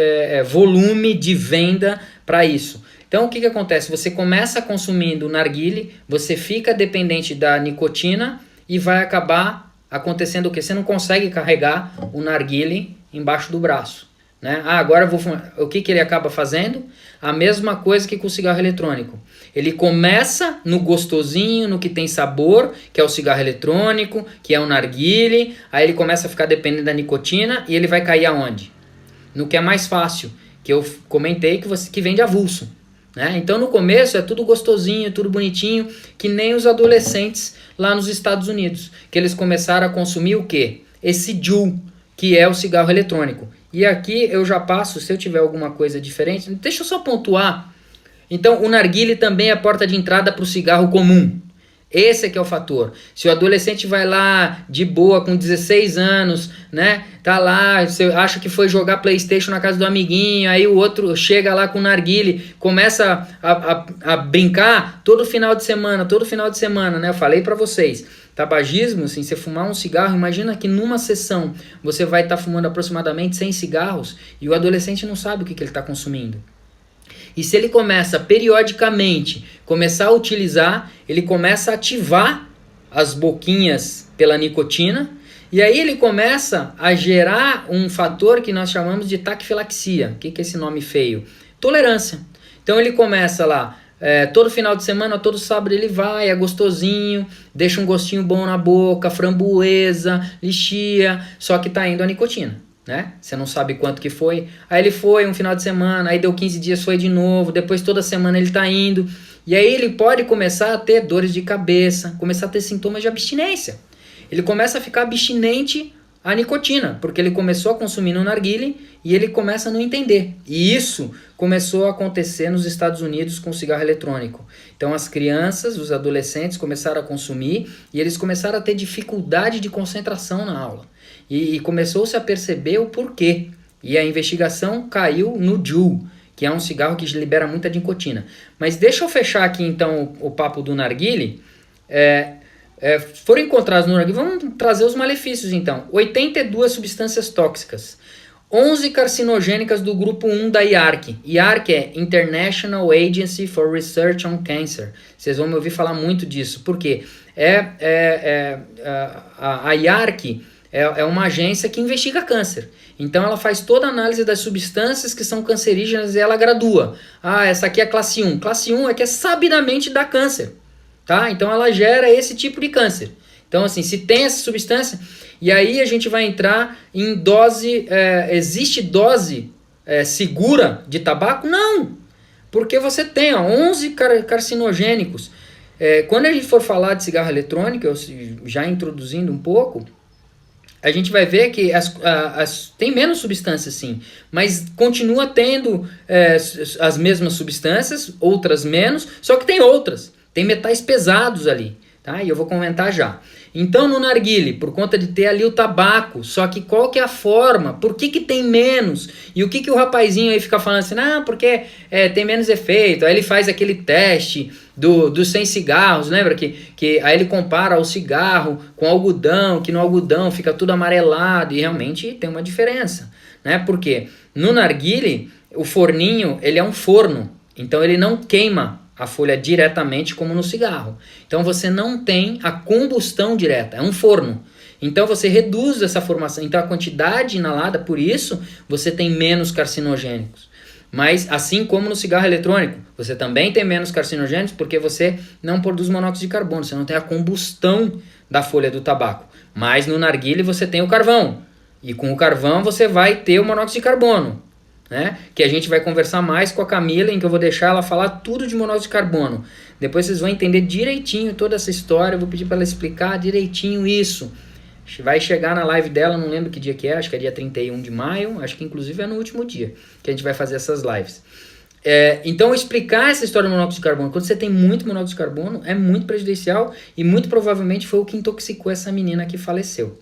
volume de venda para isso. Então o que acontece? Você começa consumindo o narguilé, você fica dependente da nicotina e vai acabar acontecendo o que? Você não consegue carregar o narguilé embaixo do braço. né? Ah, agora eu vou fumar. O que ele acaba fazendo? A mesma coisa que com o cigarro eletrônico. Ele começa no gostosinho, no que tem sabor, que é o cigarro eletrônico, que é o narguile, aí ele começa a ficar dependente da nicotina e ele vai cair aonde? No que é mais fácil, que eu comentei que vende avulso, né? Então no começo é tudo gostosinho, tudo bonitinho, que nem os adolescentes lá nos Estados Unidos, que eles começaram a consumir o quê? Esse Juul, que é o cigarro eletrônico. E aqui eu já passo, se eu tiver alguma coisa diferente, deixa eu só pontuar. Então, o narguile também é a porta de entrada para o cigarro comum. Esse é que é o fator. Se o adolescente vai lá de boa com 16 anos, né? Tá lá, você acha que foi jogar PlayStation na casa do amiguinho, aí o outro chega lá com o narguile, começa a brincar todo final de semana, né? Eu falei para vocês, tabagismo, assim, você fumar um cigarro, imagina que numa sessão você vai estar fumando aproximadamente 100 cigarros e o adolescente não sabe o que ele está consumindo. E se ele começa periodicamente, começar a utilizar, ele começa a ativar as boquinhas pela nicotina, e aí ele começa a gerar um fator que nós chamamos de taquifilaxia. O que é esse nome feio? Tolerância. Então ele começa lá, todo final de semana, todo sábado ele vai, é gostosinho, deixa um gostinho bom na boca, framboesa, lixia, só que tá indo a nicotina. Né? Você não sabe quanto que foi. Aí ele foi um final de semana, aí deu 15 dias, foi de novo, depois toda semana ele tá indo. E aí ele pode começar a ter dores de cabeça, começar a ter sintomas de abstinência. Ele começa a ficar abstinente à nicotina, porque ele começou a consumir no narguile e ele começa a não entender. E isso começou a acontecer nos Estados Unidos com o cigarro eletrônico. Então as crianças, os adolescentes começaram a consumir e eles começaram a ter dificuldade de concentração na aula. E começou-se a perceber o porquê. E a investigação caiu no Juul, que é um cigarro que libera muita nicotina. Mas deixa eu fechar aqui então o papo do narguile. Foram encontrados no narguile, vamos trazer os malefícios então. 82 substâncias tóxicas. 11 carcinogênicas do grupo 1 da IARC. IARC é International Agency for Research on Cancer. Vocês vão me ouvir falar muito disso. Por quê? A IARC é uma agência que investiga câncer. Então ela faz toda a análise das substâncias que são cancerígenas e ela gradua. Ah, essa aqui é classe 1. Classe 1 é que sabidamente dá câncer. Tá? Então ela gera esse tipo de câncer. Então assim, se tem essa substância, e aí a gente vai entrar em dose, existe dose segura de tabaco? Não! Porque você tem 11 carcinogênicos. Quando a gente for falar de cigarro eletrônico, eu já introduzindo um pouco, a gente vai ver que tem menos substâncias sim, mas continua tendo as mesmas substâncias, outras menos, só que tem outras, tem metais pesados ali, tá? E eu vou comentar já. Então no narguile, por conta de ter ali o tabaco, só que qual que é a forma, por que tem menos? E o que o rapazinho aí fica falando assim, porque tem menos efeito, aí ele faz aquele teste dos 100 cigarros, lembra que aí ele compara o cigarro com algodão, que no algodão fica tudo amarelado, e realmente tem uma diferença, né? Porque no narguile, o forninho, ele é um forno, então ele não queima a folha diretamente como no cigarro. Então você não tem a combustão direta, é um forno. Então você reduz essa formação, então a quantidade inalada, por isso você tem menos carcinogênicos. Mas assim como no cigarro eletrônico, você também tem menos carcinogênicos porque você não produz monóxido de carbono, você não tem a combustão da folha do tabaco. Mas no narguile você tem o carvão, e com o carvão você vai ter o monóxido de carbono. Né? Que a gente vai conversar mais com a Camila, em que eu vou deixar ela falar tudo de monóxido de carbono. Depois vocês vão entender direitinho toda essa história, eu vou pedir para ela explicar direitinho isso. Vai chegar na live dela, não lembro que dia que é, acho que é dia 31 de maio, acho que inclusive é no último dia que a gente vai fazer essas lives. Então explicar essa história do monóxido de carbono, quando você tem muito monóxido de carbono, é muito prejudicial e muito provavelmente foi o que intoxicou essa menina que faleceu.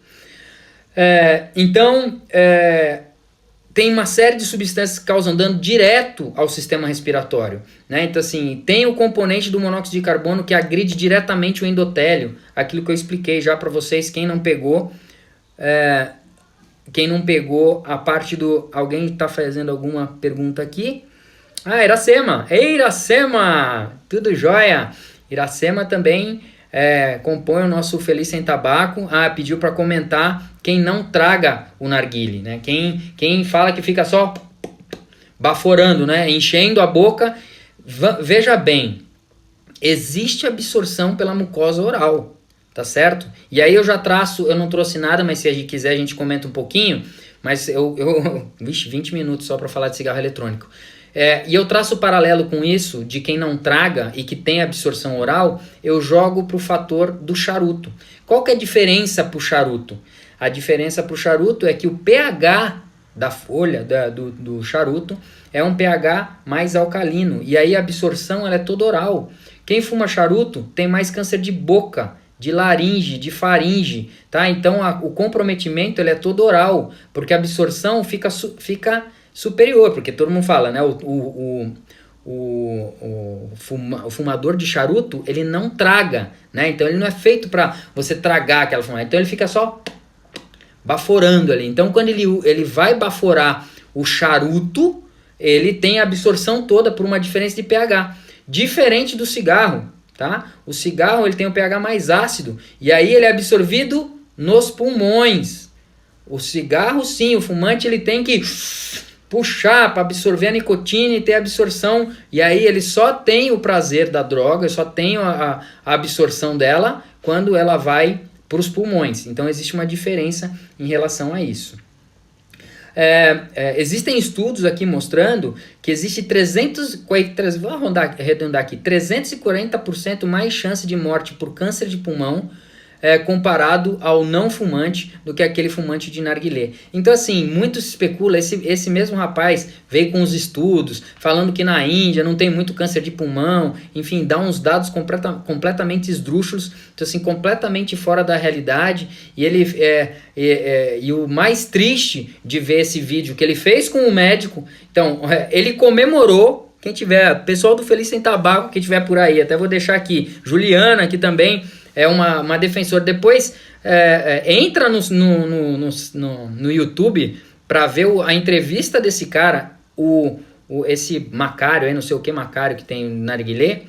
Tem uma série de substâncias que causam dano direto ao sistema respiratório, né? Então, assim, tem o componente do monóxido de carbono que agride diretamente o endotélio, aquilo que eu expliquei já para vocês, quem não pegou a parte do... Alguém está fazendo alguma pergunta aqui? Iracema! Ei, Iracema! Tudo jóia? Iracema também compõe o nosso Feliz Sem Tabaco. Pediu para comentar quem não traga o narguile, né? Quem fala que fica só baforando, né? Enchendo a boca. Veja bem, existe absorção pela mucosa oral, tá certo? E aí eu não trouxe nada, mas se a gente quiser a gente comenta um pouquinho, mas vixe, 20 minutos só para falar de cigarro eletrônico. E eu traço o paralelo com isso, de quem não traga e que tem absorção oral, eu jogo para o fator do charuto. Qual que é a diferença para o charuto? A diferença para o charuto é que o pH da folha, do charuto, é um pH mais alcalino, e aí a absorção ela é toda oral. Quem fuma charuto tem mais câncer de boca, de laringe, de faringe, tá? Então o comprometimento ele é todo oral, porque a absorção fica superior, porque todo mundo fala, né? O fumador de charuto, ele não traga, né? Então ele não é feito para você tragar aquela fumada, então ele fica só baforando ali. Então quando ele vai baforar o charuto, ele tem a absorção toda por uma diferença de pH, diferente do cigarro, tá? O cigarro ele tem um pH mais ácido, e aí ele é absorvido nos pulmões. O cigarro sim, o fumante ele tem que puxar para absorver a nicotina e ter absorção, e aí ele só tem o prazer da droga, só tem a absorção dela quando ela vai para os pulmões. Então existe uma diferença em relação a isso. Existem estudos aqui mostrando que existe 340% mais chance de morte por câncer de pulmão comparado ao não fumante do que aquele fumante de narguilé. Então assim, muito se especula, esse mesmo rapaz veio com os estudos falando que na Índia não tem muito câncer de pulmão, enfim, dá uns dados completamente esdrúxulos, então assim, completamente fora da realidade, e e o mais triste de ver esse vídeo que ele fez com o médico, então ele comemorou. Quem tiver, pessoal do Feliz Sem Tabaco, que tiver por aí, até vou deixar aqui, Juliana aqui também, é uma defensora. Depois entra no YouTube para ver a entrevista desse cara, esse Macário, aí, não sei o que Macário que tem na narguilé.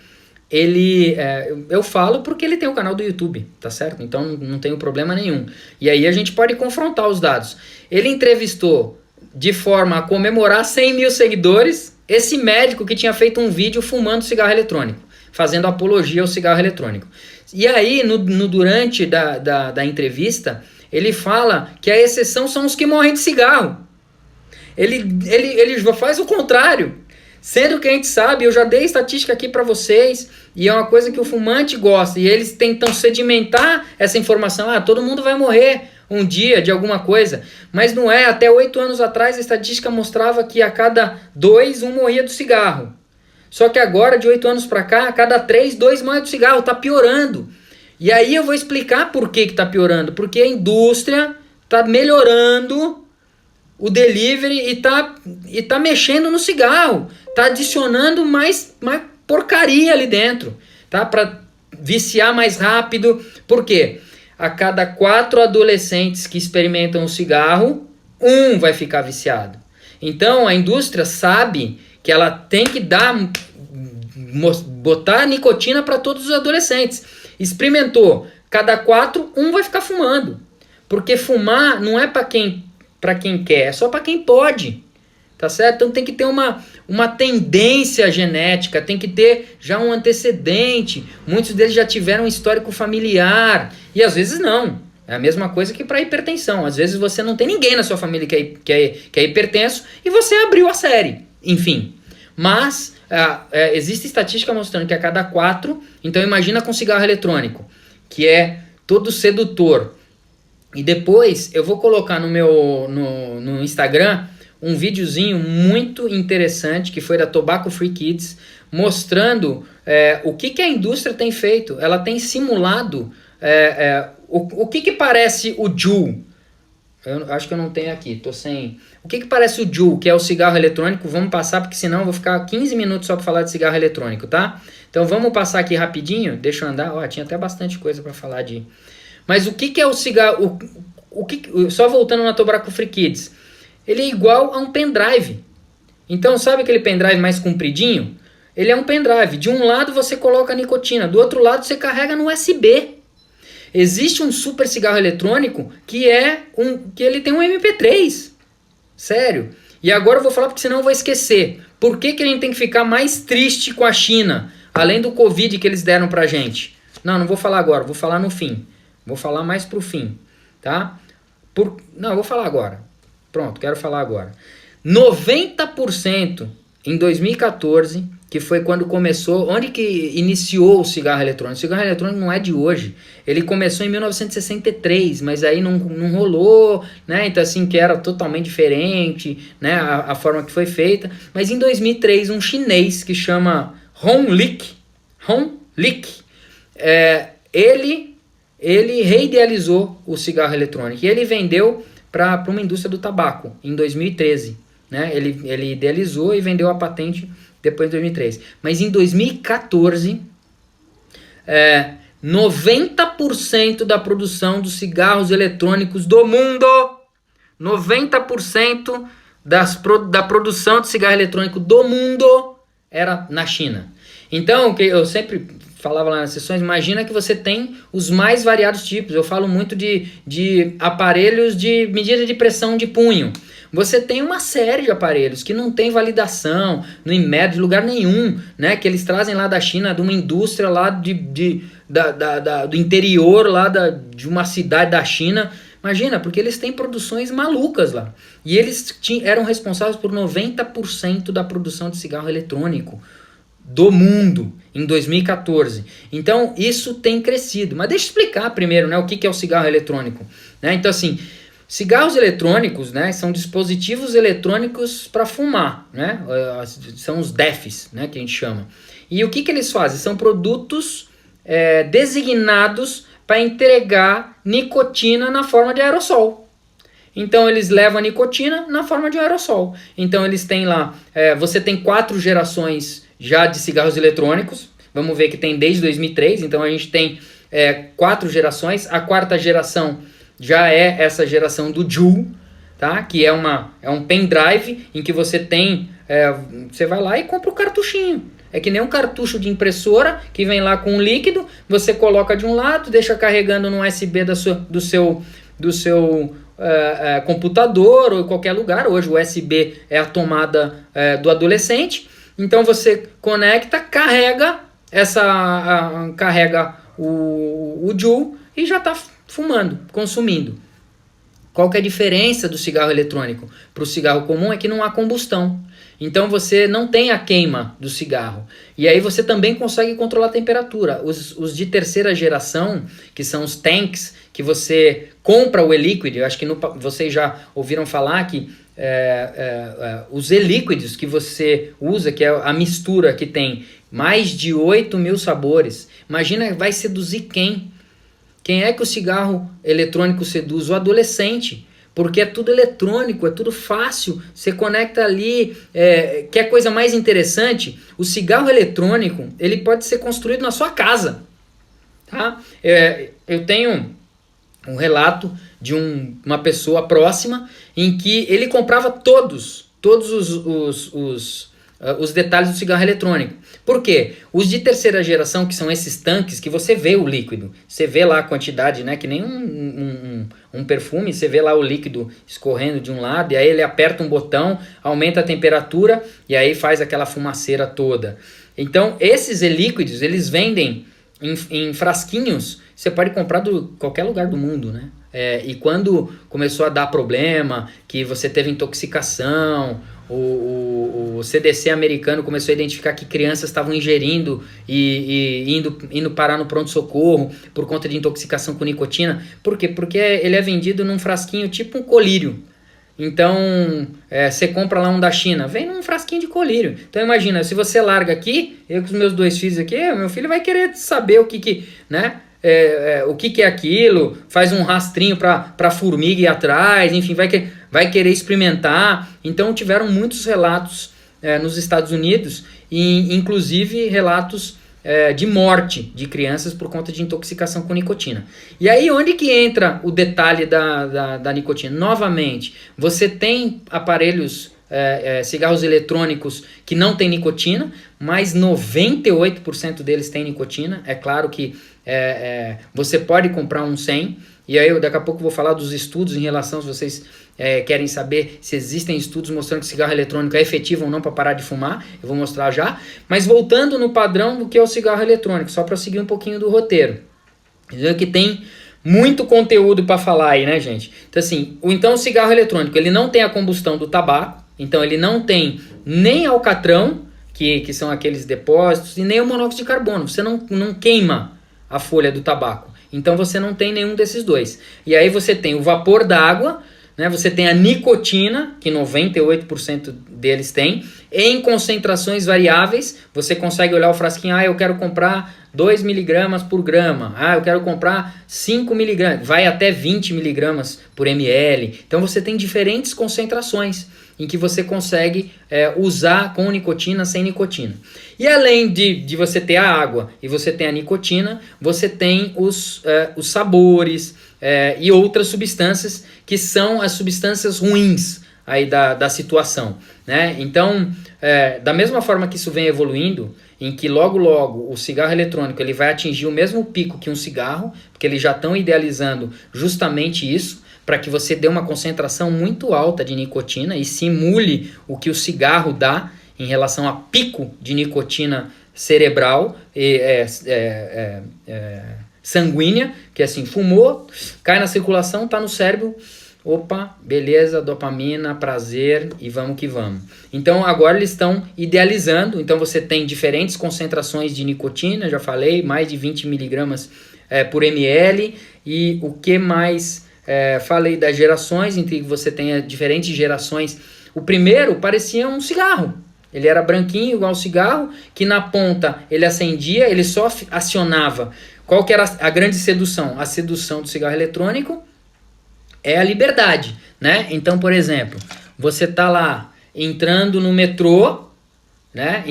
Eu falo porque ele tem o canal do YouTube, tá certo? Então não tem problema nenhum. E aí a gente pode confrontar os dados. Ele entrevistou de forma a comemorar 100 mil seguidores esse médico que tinha feito um vídeo fumando cigarro eletrônico, fazendo apologia ao cigarro eletrônico. E aí, durante da entrevista, ele fala que a exceção são os que morrem de cigarro. Ele faz o contrário. Sendo que a gente sabe, eu já dei estatística aqui para vocês, e é uma coisa que o fumante gosta, e eles tentam sedimentar essa informação. Todo mundo vai morrer um dia de alguma coisa. Mas não é. Até 8 anos atrás, a estatística mostrava que a cada 2, um morria do cigarro. Só que agora, de 8 anos para cá, a cada 3, 2 morrem do cigarro. Tá piorando. E aí eu vou explicar por que tá piorando. Porque a indústria tá melhorando o delivery e tá mexendo no cigarro. Tá adicionando mais porcaria ali dentro. Tá? Para viciar mais rápido. Por quê? A cada 4 adolescentes que experimentam o cigarro, 1 vai ficar viciado. Então a indústria sabe que ela tem que botar nicotina para todos os adolescentes. Experimentou, cada 4, 1 vai ficar fumando. Porque fumar não é para quem quer, é só para quem pode. Tá certo? Então tem que ter uma tendência genética, tem que ter já um antecedente. Muitos deles já tiveram um histórico familiar. E às vezes não. É a mesma coisa que para hipertensão. Às vezes você não tem ninguém na sua família que é hipertenso e você abriu a série. Enfim. Mas existe estatística mostrando que a cada 4... Então imagina com cigarro eletrônico, que é todo sedutor. E depois eu vou colocar no Instagram um videozinho muito interessante que foi da Tobacco Free Kids, mostrando o que a indústria tem feito. Ela tem simulado o que parece o Juul. Eu acho que eu não tenho aqui, tô sem... O que parece o Juul, que é o cigarro eletrônico? Vamos passar, porque senão eu vou ficar 15 minutos só para falar de cigarro eletrônico, tá? Então vamos passar aqui rapidinho, deixa eu andar. Tinha até bastante coisa para falar de... Mas o que é o cigarro... Só voltando na Tobacco Free Kids. Ele é igual a um pendrive. Então, sabe aquele pendrive mais compridinho? ele é um pendrive. De um lado você coloca a nicotina, do outro lado você carrega no USB. Existe um super cigarro eletrônico que ele tem um MP3. Sério. E agora eu vou falar porque senão eu vou esquecer. Por que a gente tem que ficar mais triste com a China? Além do Covid que eles deram pra gente. Não vou falar agora, vou falar no fim. Vou falar mais pro fim, tá? Não, eu vou falar agora. Pronto, quero falar agora. 90% em 2014, que foi quando começou, onde que iniciou o cigarro eletrônico? O cigarro eletrônico não é de hoje. Ele começou em 1963, mas aí não rolou, né? Então assim, que era totalmente diferente, né? A forma que foi feita. Mas em 2003, um chinês que chama Hong Lik, ele reidealizou o cigarro eletrônico e ele vendeu para uma indústria do tabaco em 2013. Né? Ele idealizou e vendeu a patente depois de 2003. Mas em 2014, 90% da produção dos cigarros eletrônicos do mundo, 90% da produção de cigarro eletrônico do mundo era na China. Então, eu sempre falava lá nas sessões, imagina que você tem os mais variados tipos. Eu falo muito de aparelhos de medida de pressão de punho. Você tem uma série de aparelhos que não tem validação no INMED de lugar nenhum, né? Que eles trazem lá da China, de uma indústria lá do interior lá de uma cidade da China. Imagina, porque eles têm produções malucas lá. E eles eram responsáveis por 90% da produção de cigarro eletrônico do mundo em 2014. Então isso tem crescido. Mas deixa eu explicar primeiro, né, o que é o cigarro eletrônico. Né? Então assim, cigarros eletrônicos, né, são dispositivos eletrônicos para fumar. Né? São os DEFs, né, que a gente chama. E o que eles fazem? São produtos designados para entregar nicotina na forma de aerossol. Então eles levam a nicotina na forma de aerossol. Então eles têm lá, você tem 4 gerações já de cigarros eletrônicos. Vamos ver que tem desde 2003, então a gente tem 4 gerações. A 4ª geração já é essa geração do Juul, tá? Que é um pendrive em que você tem, você vai lá e compra o cartuchinho. É que nem um cartucho de impressora que vem lá com um líquido, você coloca de um lado, deixa carregando no USB do seu computador ou em qualquer lugar. Hoje o USB é a tomada do adolescente. Então você conecta, carrega o Juul e já está fumando, consumindo. Qual que é a diferença do cigarro eletrônico para o cigarro comum? É que não há combustão. Então você não tem a queima do cigarro. E aí você também consegue controlar a temperatura. Os de terceira geração, que são os tanks, que você compra o e-liquid, eu acho que vocês já ouviram falar que os e-liquids que você usa, que é a mistura que tem mais de 8.000 sabores. Imagina, vai seduzir quem? Quem é que o cigarro eletrônico seduz? O adolescente. Porque é tudo eletrônico, é tudo fácil, você conecta ali. Quer coisa mais interessante? O cigarro eletrônico, ele pode ser construído na sua casa. Tá? Eu tenho um relato de uma pessoa próxima em que ele comprava todos os detalhes do cigarro eletrônico. Por quê? Os de terceira geração, que são esses tanques, que você vê o líquido, você vê lá a quantidade, né, que nem um perfume, você vê lá o líquido escorrendo de um lado, e aí ele aperta um botão, aumenta a temperatura, e aí faz aquela fumaceira toda. Então, esses e-líquidos, eles vendem em frasquinhos, você pode comprar de qualquer lugar do mundo, né? E quando começou a dar problema, que você teve intoxicação, o CDC americano começou a identificar que crianças estavam ingerindo e indo parar no pronto-socorro por conta de intoxicação com nicotina. Por quê? Porque ele é vendido num frasquinho tipo um colírio. Então, você compra lá um da China, vem num frasquinho de colírio. Então imagina, se você larga aqui, eu com os meus 2 filhos aqui, meu filho vai querer saber o que né? O que é aquilo, faz um rastrinho para formiga ir atrás, enfim, vai querer experimentar. Então tiveram muitos relatos nos Estados Unidos, e inclusive relatos de morte de crianças por conta de intoxicação com nicotina. E aí onde que entra o detalhe da nicotina? Novamente, você tem aparelhos cigarros eletrônicos que não tem nicotina, mas 98% deles tem nicotina. É claro que você pode comprar um sem, e aí daqui a pouco eu vou falar dos estudos em relação, se vocês querem saber se existem estudos mostrando que cigarro eletrônico é efetivo ou não para parar de fumar, eu vou mostrar já. Mas voltando no padrão do que é o cigarro eletrônico, só para seguir um pouquinho do roteiro. Dizendo que tem muito conteúdo para falar aí, né, gente? Então, assim, o cigarro eletrônico, ele não tem a combustão do tabaco, então ele não tem nem alcatrão, que são aqueles depósitos, e nem o monóxido de carbono. Você não queima a folha do tabaco. Então você não tem nenhum desses dois. E aí você tem o vapor d'água, né? Você tem a nicotina, que 98% deles tem, em concentrações variáveis. Você consegue olhar o frasquinho, eu quero comprar 2 miligramas por grama, eu quero comprar 5 miligramas, vai até 20 miligramas por ml. Então você tem diferentes concentrações em que você consegue usar com nicotina, sem nicotina. E além de você ter a água e você ter a nicotina, você tem os sabores e outras substâncias que são as substâncias ruins aí da situação, né? Então, da mesma forma que isso vem evoluindo, em que logo o cigarro eletrônico ele vai atingir o mesmo pico que um cigarro, porque eles já estão idealizando justamente isso, para que você dê uma concentração muito alta de nicotina e simule o que o cigarro dá em relação a pico de nicotina cerebral e sanguínea, que assim, fumou, cai na circulação, tá no cérebro, opa, beleza, dopamina, prazer e vamos que vamos. Então agora eles estão idealizando, então você tem diferentes concentrações de nicotina, já falei, mais de 20 miligramas por ml, e o que mais... falei das gerações, em que você tem diferentes gerações. O primeiro parecia um cigarro. Ele era branquinho, igual ao cigarro, que na ponta ele acendia, ele só acionava. Qual que era a grande sedução? A sedução do cigarro eletrônico é a liberdade, né? Então, por exemplo, você tá lá entrando no metrô, né?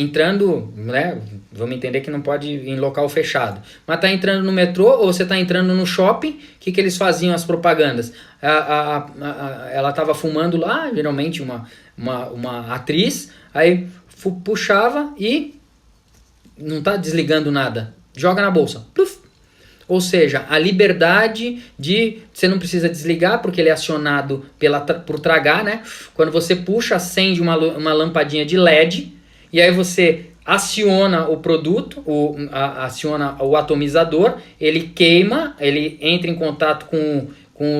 Vamos entender que não pode ir em local fechado, mas tá entrando no metrô ou você tá entrando no shopping. O que eles faziam, as propagandas? Ela tava fumando lá, geralmente uma atriz, aí puxava e não tá desligando nada, joga na bolsa. Pluf. Ou seja, a liberdade de... Você não precisa desligar porque ele é acionado por tragar, né? Quando você puxa, acende uma lampadinha de LED, e aí você aciona o produto, aciona o atomizador, ele queima, ele entra em contato com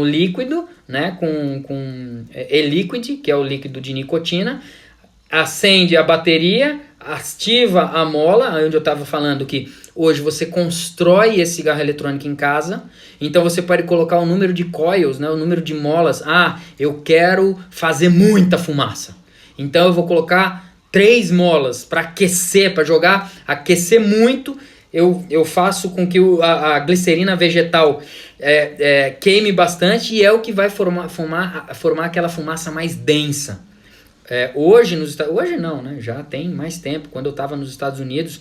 o líquido, né? com e-liquid, que é o líquido de nicotina, acende a bateria, ativa a mola, onde eu estava falando que hoje você constrói esse cigarro eletrônico em casa, então você pode colocar o número de coils, né, o número de molas. Eu quero fazer muita fumaça, então eu vou colocar 3 molas para aquecer, para aquecer muito. Eu faço com que a glicerina vegetal queime bastante, e é o que vai formar aquela fumaça mais densa. Hoje não, né? Já tem mais tempo. Quando eu estava nos Estados Unidos,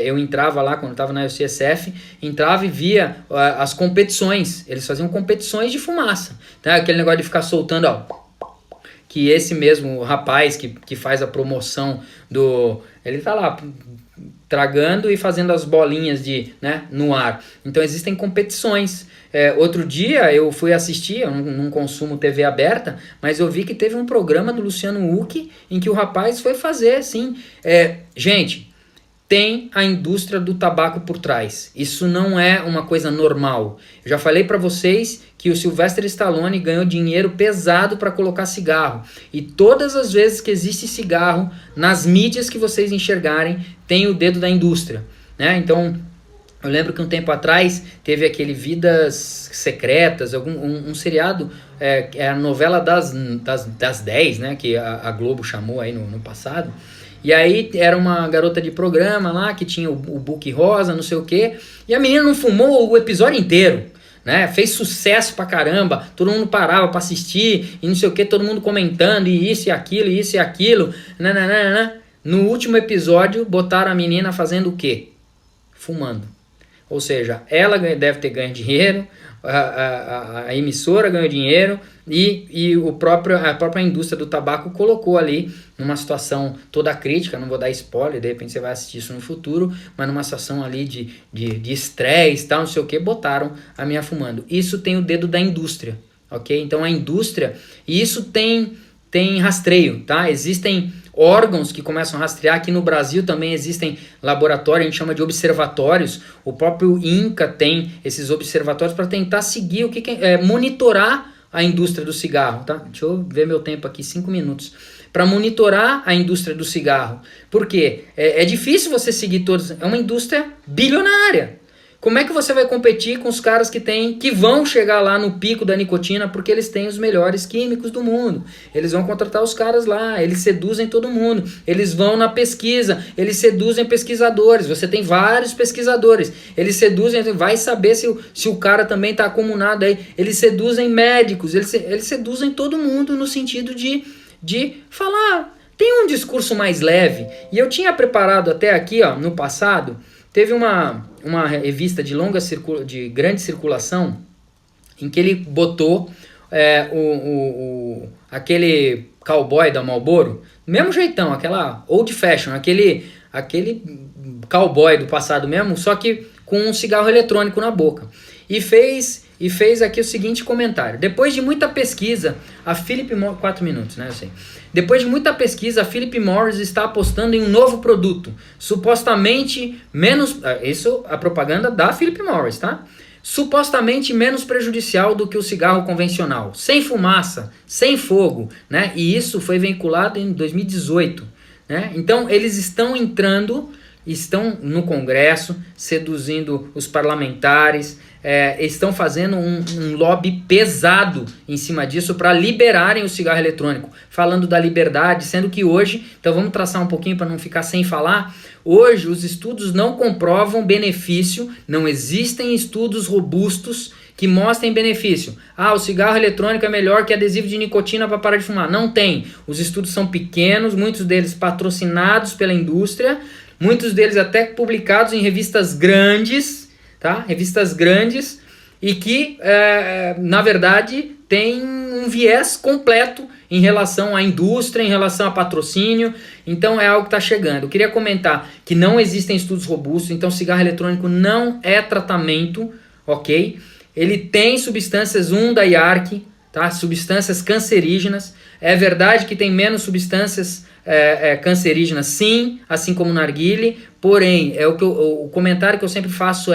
eu entrava lá, quando eu estava na UCSF, entrava e via as competições. Eles faziam competições de fumaça, tá? Aquele negócio de ficar soltando, que esse mesmo rapaz que faz a promoção ele tá lá tragando e fazendo as bolinhas no ar. Então existem competições. Outro dia eu fui assistir, eu não consumo TV aberta, mas eu vi que teve um programa do Luciano Huck em que o rapaz foi fazer assim. Gente, tem a indústria do tabaco por trás. Isso não é uma coisa normal. Eu já falei para vocês que o Sylvester Stallone ganhou dinheiro pesado para colocar cigarro. E todas as vezes que existe cigarro, nas mídias que vocês enxergarem, tem o dedo da indústria, né? Então, eu lembro que um tempo atrás teve aquele Vidas Secretas, um seriado, a novela das 10, né? Que a Globo chamou aí no passado. E aí era uma garota de programa lá que tinha o book rosa, não sei o quê. E a menina não fumou o episódio inteiro, né? Fez sucesso pra caramba. Todo mundo parava pra assistir e não sei o quê, todo mundo comentando e isso e aquilo, isso e aquilo. Nananana. No último episódio, botaram a menina fazendo o quê? Fumando. Ou seja, ela deve ter ganho dinheiro, a emissora ganhou dinheiro e a própria indústria do tabaco colocou ali numa situação toda crítica, não vou dar spoiler, de repente você vai assistir isso no futuro, mas numa situação ali de estresse, tal, não sei o que, botaram a minha fumando. Isso tem o dedo da indústria, ok? Então a indústria, e isso tem rastreio, tá? Existem órgãos que começam a rastrear. Aqui no Brasil também existem laboratórios, a gente chama de observatórios. O próprio INCA tem esses observatórios para tentar seguir monitorar a indústria do cigarro, tá? Deixa eu ver meu tempo aqui, 5 minutos. Para monitorar a indústria do cigarro. Por quê? É difícil você seguir todos. É uma indústria bilionária. Como é que você vai competir com os caras que vão chegar lá no pico da nicotina porque eles têm os melhores químicos do mundo? Eles vão contratar os caras lá, eles seduzem todo mundo, eles vão na pesquisa, eles seduzem pesquisadores, você tem vários pesquisadores, eles seduzem, vai saber se o cara também está acumulado aí, eles seduzem médicos, eles seduzem todo mundo no sentido de falar, tem um discurso mais leve, e eu tinha preparado até aqui, ó, no passado. Teve uma revista de grande circulação em que ele botou aquele cowboy da Marlboro, do mesmo jeitão, aquela old fashion, aquele cowboy do passado mesmo, só que com um cigarro eletrônico na boca. E fez aqui o seguinte comentário. Depois de muita pesquisa, a Philip Morris... 4 minutos, né? Eu sei. Depois de muita pesquisa, a Philip Morris está apostando em um novo produto. Supostamente menos... Isso a propaganda da Philip Morris, tá? Supostamente menos prejudicial do que o cigarro convencional. Sem fumaça, sem fogo, né? E isso foi vinculado em 2018, né? Então, eles estão no Congresso, seduzindo os parlamentares, estão fazendo um lobby pesado em cima disso para liberarem o cigarro eletrônico, falando da liberdade, sendo que hoje, então vamos traçar um pouquinho para não ficar sem falar, hoje os estudos não comprovam benefício, não existem estudos robustos que mostrem benefício. O cigarro eletrônico é melhor que adesivo de nicotina para parar de fumar. Não tem. Os estudos são pequenos, muitos deles patrocinados pela indústria, muitos deles até publicados em revistas grandes, tá? Revistas grandes e que, na verdade, tem um viés completo em relação à indústria, em relação a patrocínio. Então é algo que está chegando. Eu queria comentar que não existem estudos robustos, então cigarro eletrônico não é tratamento, ok? Ele tem substâncias da IARC, tá? Substâncias cancerígenas. É verdade que tem menos substâncias cancerígenas, sim, assim como o narguile, porém, o comentário que eu sempre faço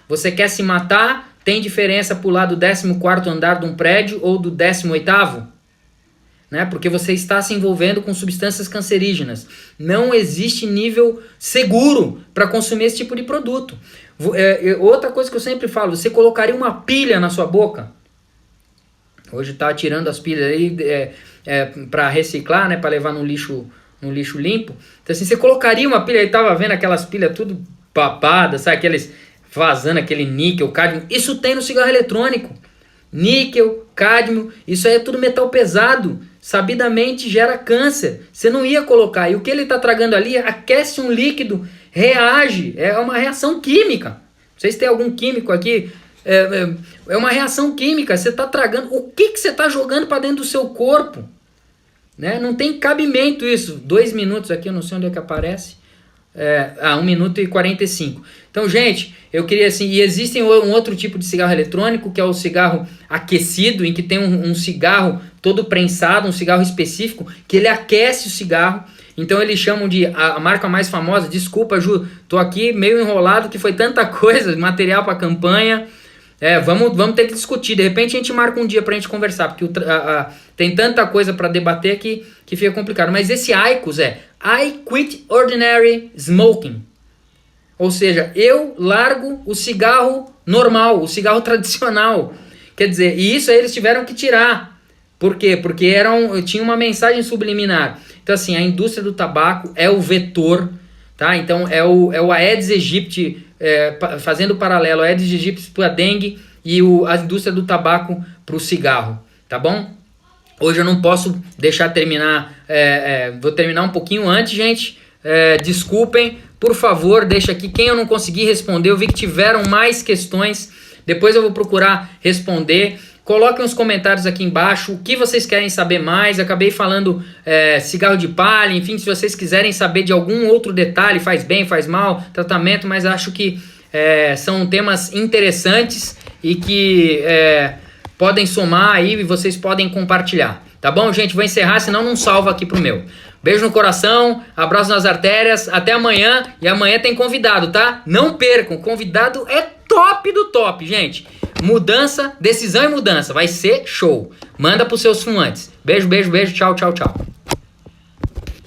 você quer se matar, tem diferença pular do 14º andar de um prédio ou do 18º? Né? Porque você está se envolvendo com substâncias cancerígenas. Não existe nível seguro para consumir esse tipo de produto. Outra coisa que eu sempre falo, você colocaria uma pilha na sua boca? Hoje está tirando as pilhas aí para reciclar, né, para levar no lixo limpo. Então assim, você colocaria uma pilha, aí tava vendo aquelas pilhas tudo papadas, sabe, aqueles vazando aquele níquel, cádmio. Isso tem no cigarro eletrônico. Níquel, cádmio, isso aí é tudo metal pesado. Sabidamente gera câncer. Você não ia colocar. E o que ele está tragando ali aquece um líquido, reage. É uma reação química. Não sei se tem algum químico aqui. É uma reação química. Você está tragando. O que você está jogando para dentro do seu corpo? Né? Não tem cabimento isso. 2 minutos aqui, eu não sei onde é que aparece. 1 minuto e 45. Então, gente, eu queria assim, e existe um outro tipo de cigarro eletrônico, que é o cigarro aquecido, em que tem um cigarro todo prensado, um cigarro específico, que ele aquece o cigarro. Então eles chamam de a marca mais famosa, desculpa, Ju, tô aqui meio enrolado, que foi tanta coisa, material para campanha. Vamos ter que discutir. De repente a gente marca um dia pra gente conversar, porque tem tanta coisa para debater que fica complicado. Mas esse IQOS I Quit Ordinary Smoking. Ou seja, eu largo o cigarro normal, o cigarro tradicional. Quer dizer, e isso aí eles tiveram que tirar. Por quê? Porque tinha uma mensagem subliminar. Então assim, a indústria do tabaco é o vetor, tá? Então é o Aedes aegypti, fazendo paralelo, a Aedes aegypti para a dengue e a indústria do tabaco para o cigarro, tá bom? Hoje eu não posso deixar terminar, vou terminar um pouquinho antes, gente. Desculpem, por favor, deixa aqui. Quem eu não consegui responder, eu vi que tiveram mais questões. Depois eu vou procurar responder. Coloquem os comentários aqui embaixo o que vocês querem saber mais. Eu acabei falando cigarro de palha, enfim, se vocês quiserem saber de algum outro detalhe, faz bem, faz mal, tratamento, mas acho que são temas interessantes e que podem somar aí e vocês podem compartilhar. Tá bom, gente? Vou encerrar, senão não salva aqui pro meu. Beijo no coração, abraço nas artérias, até amanhã. E amanhã tem convidado, tá? Não percam, convidado é top do top, gente. Mudança, decisão e mudança, vai ser show. Manda pros seus fumantes. Beijo, beijo, beijo, tchau, tchau, tchau.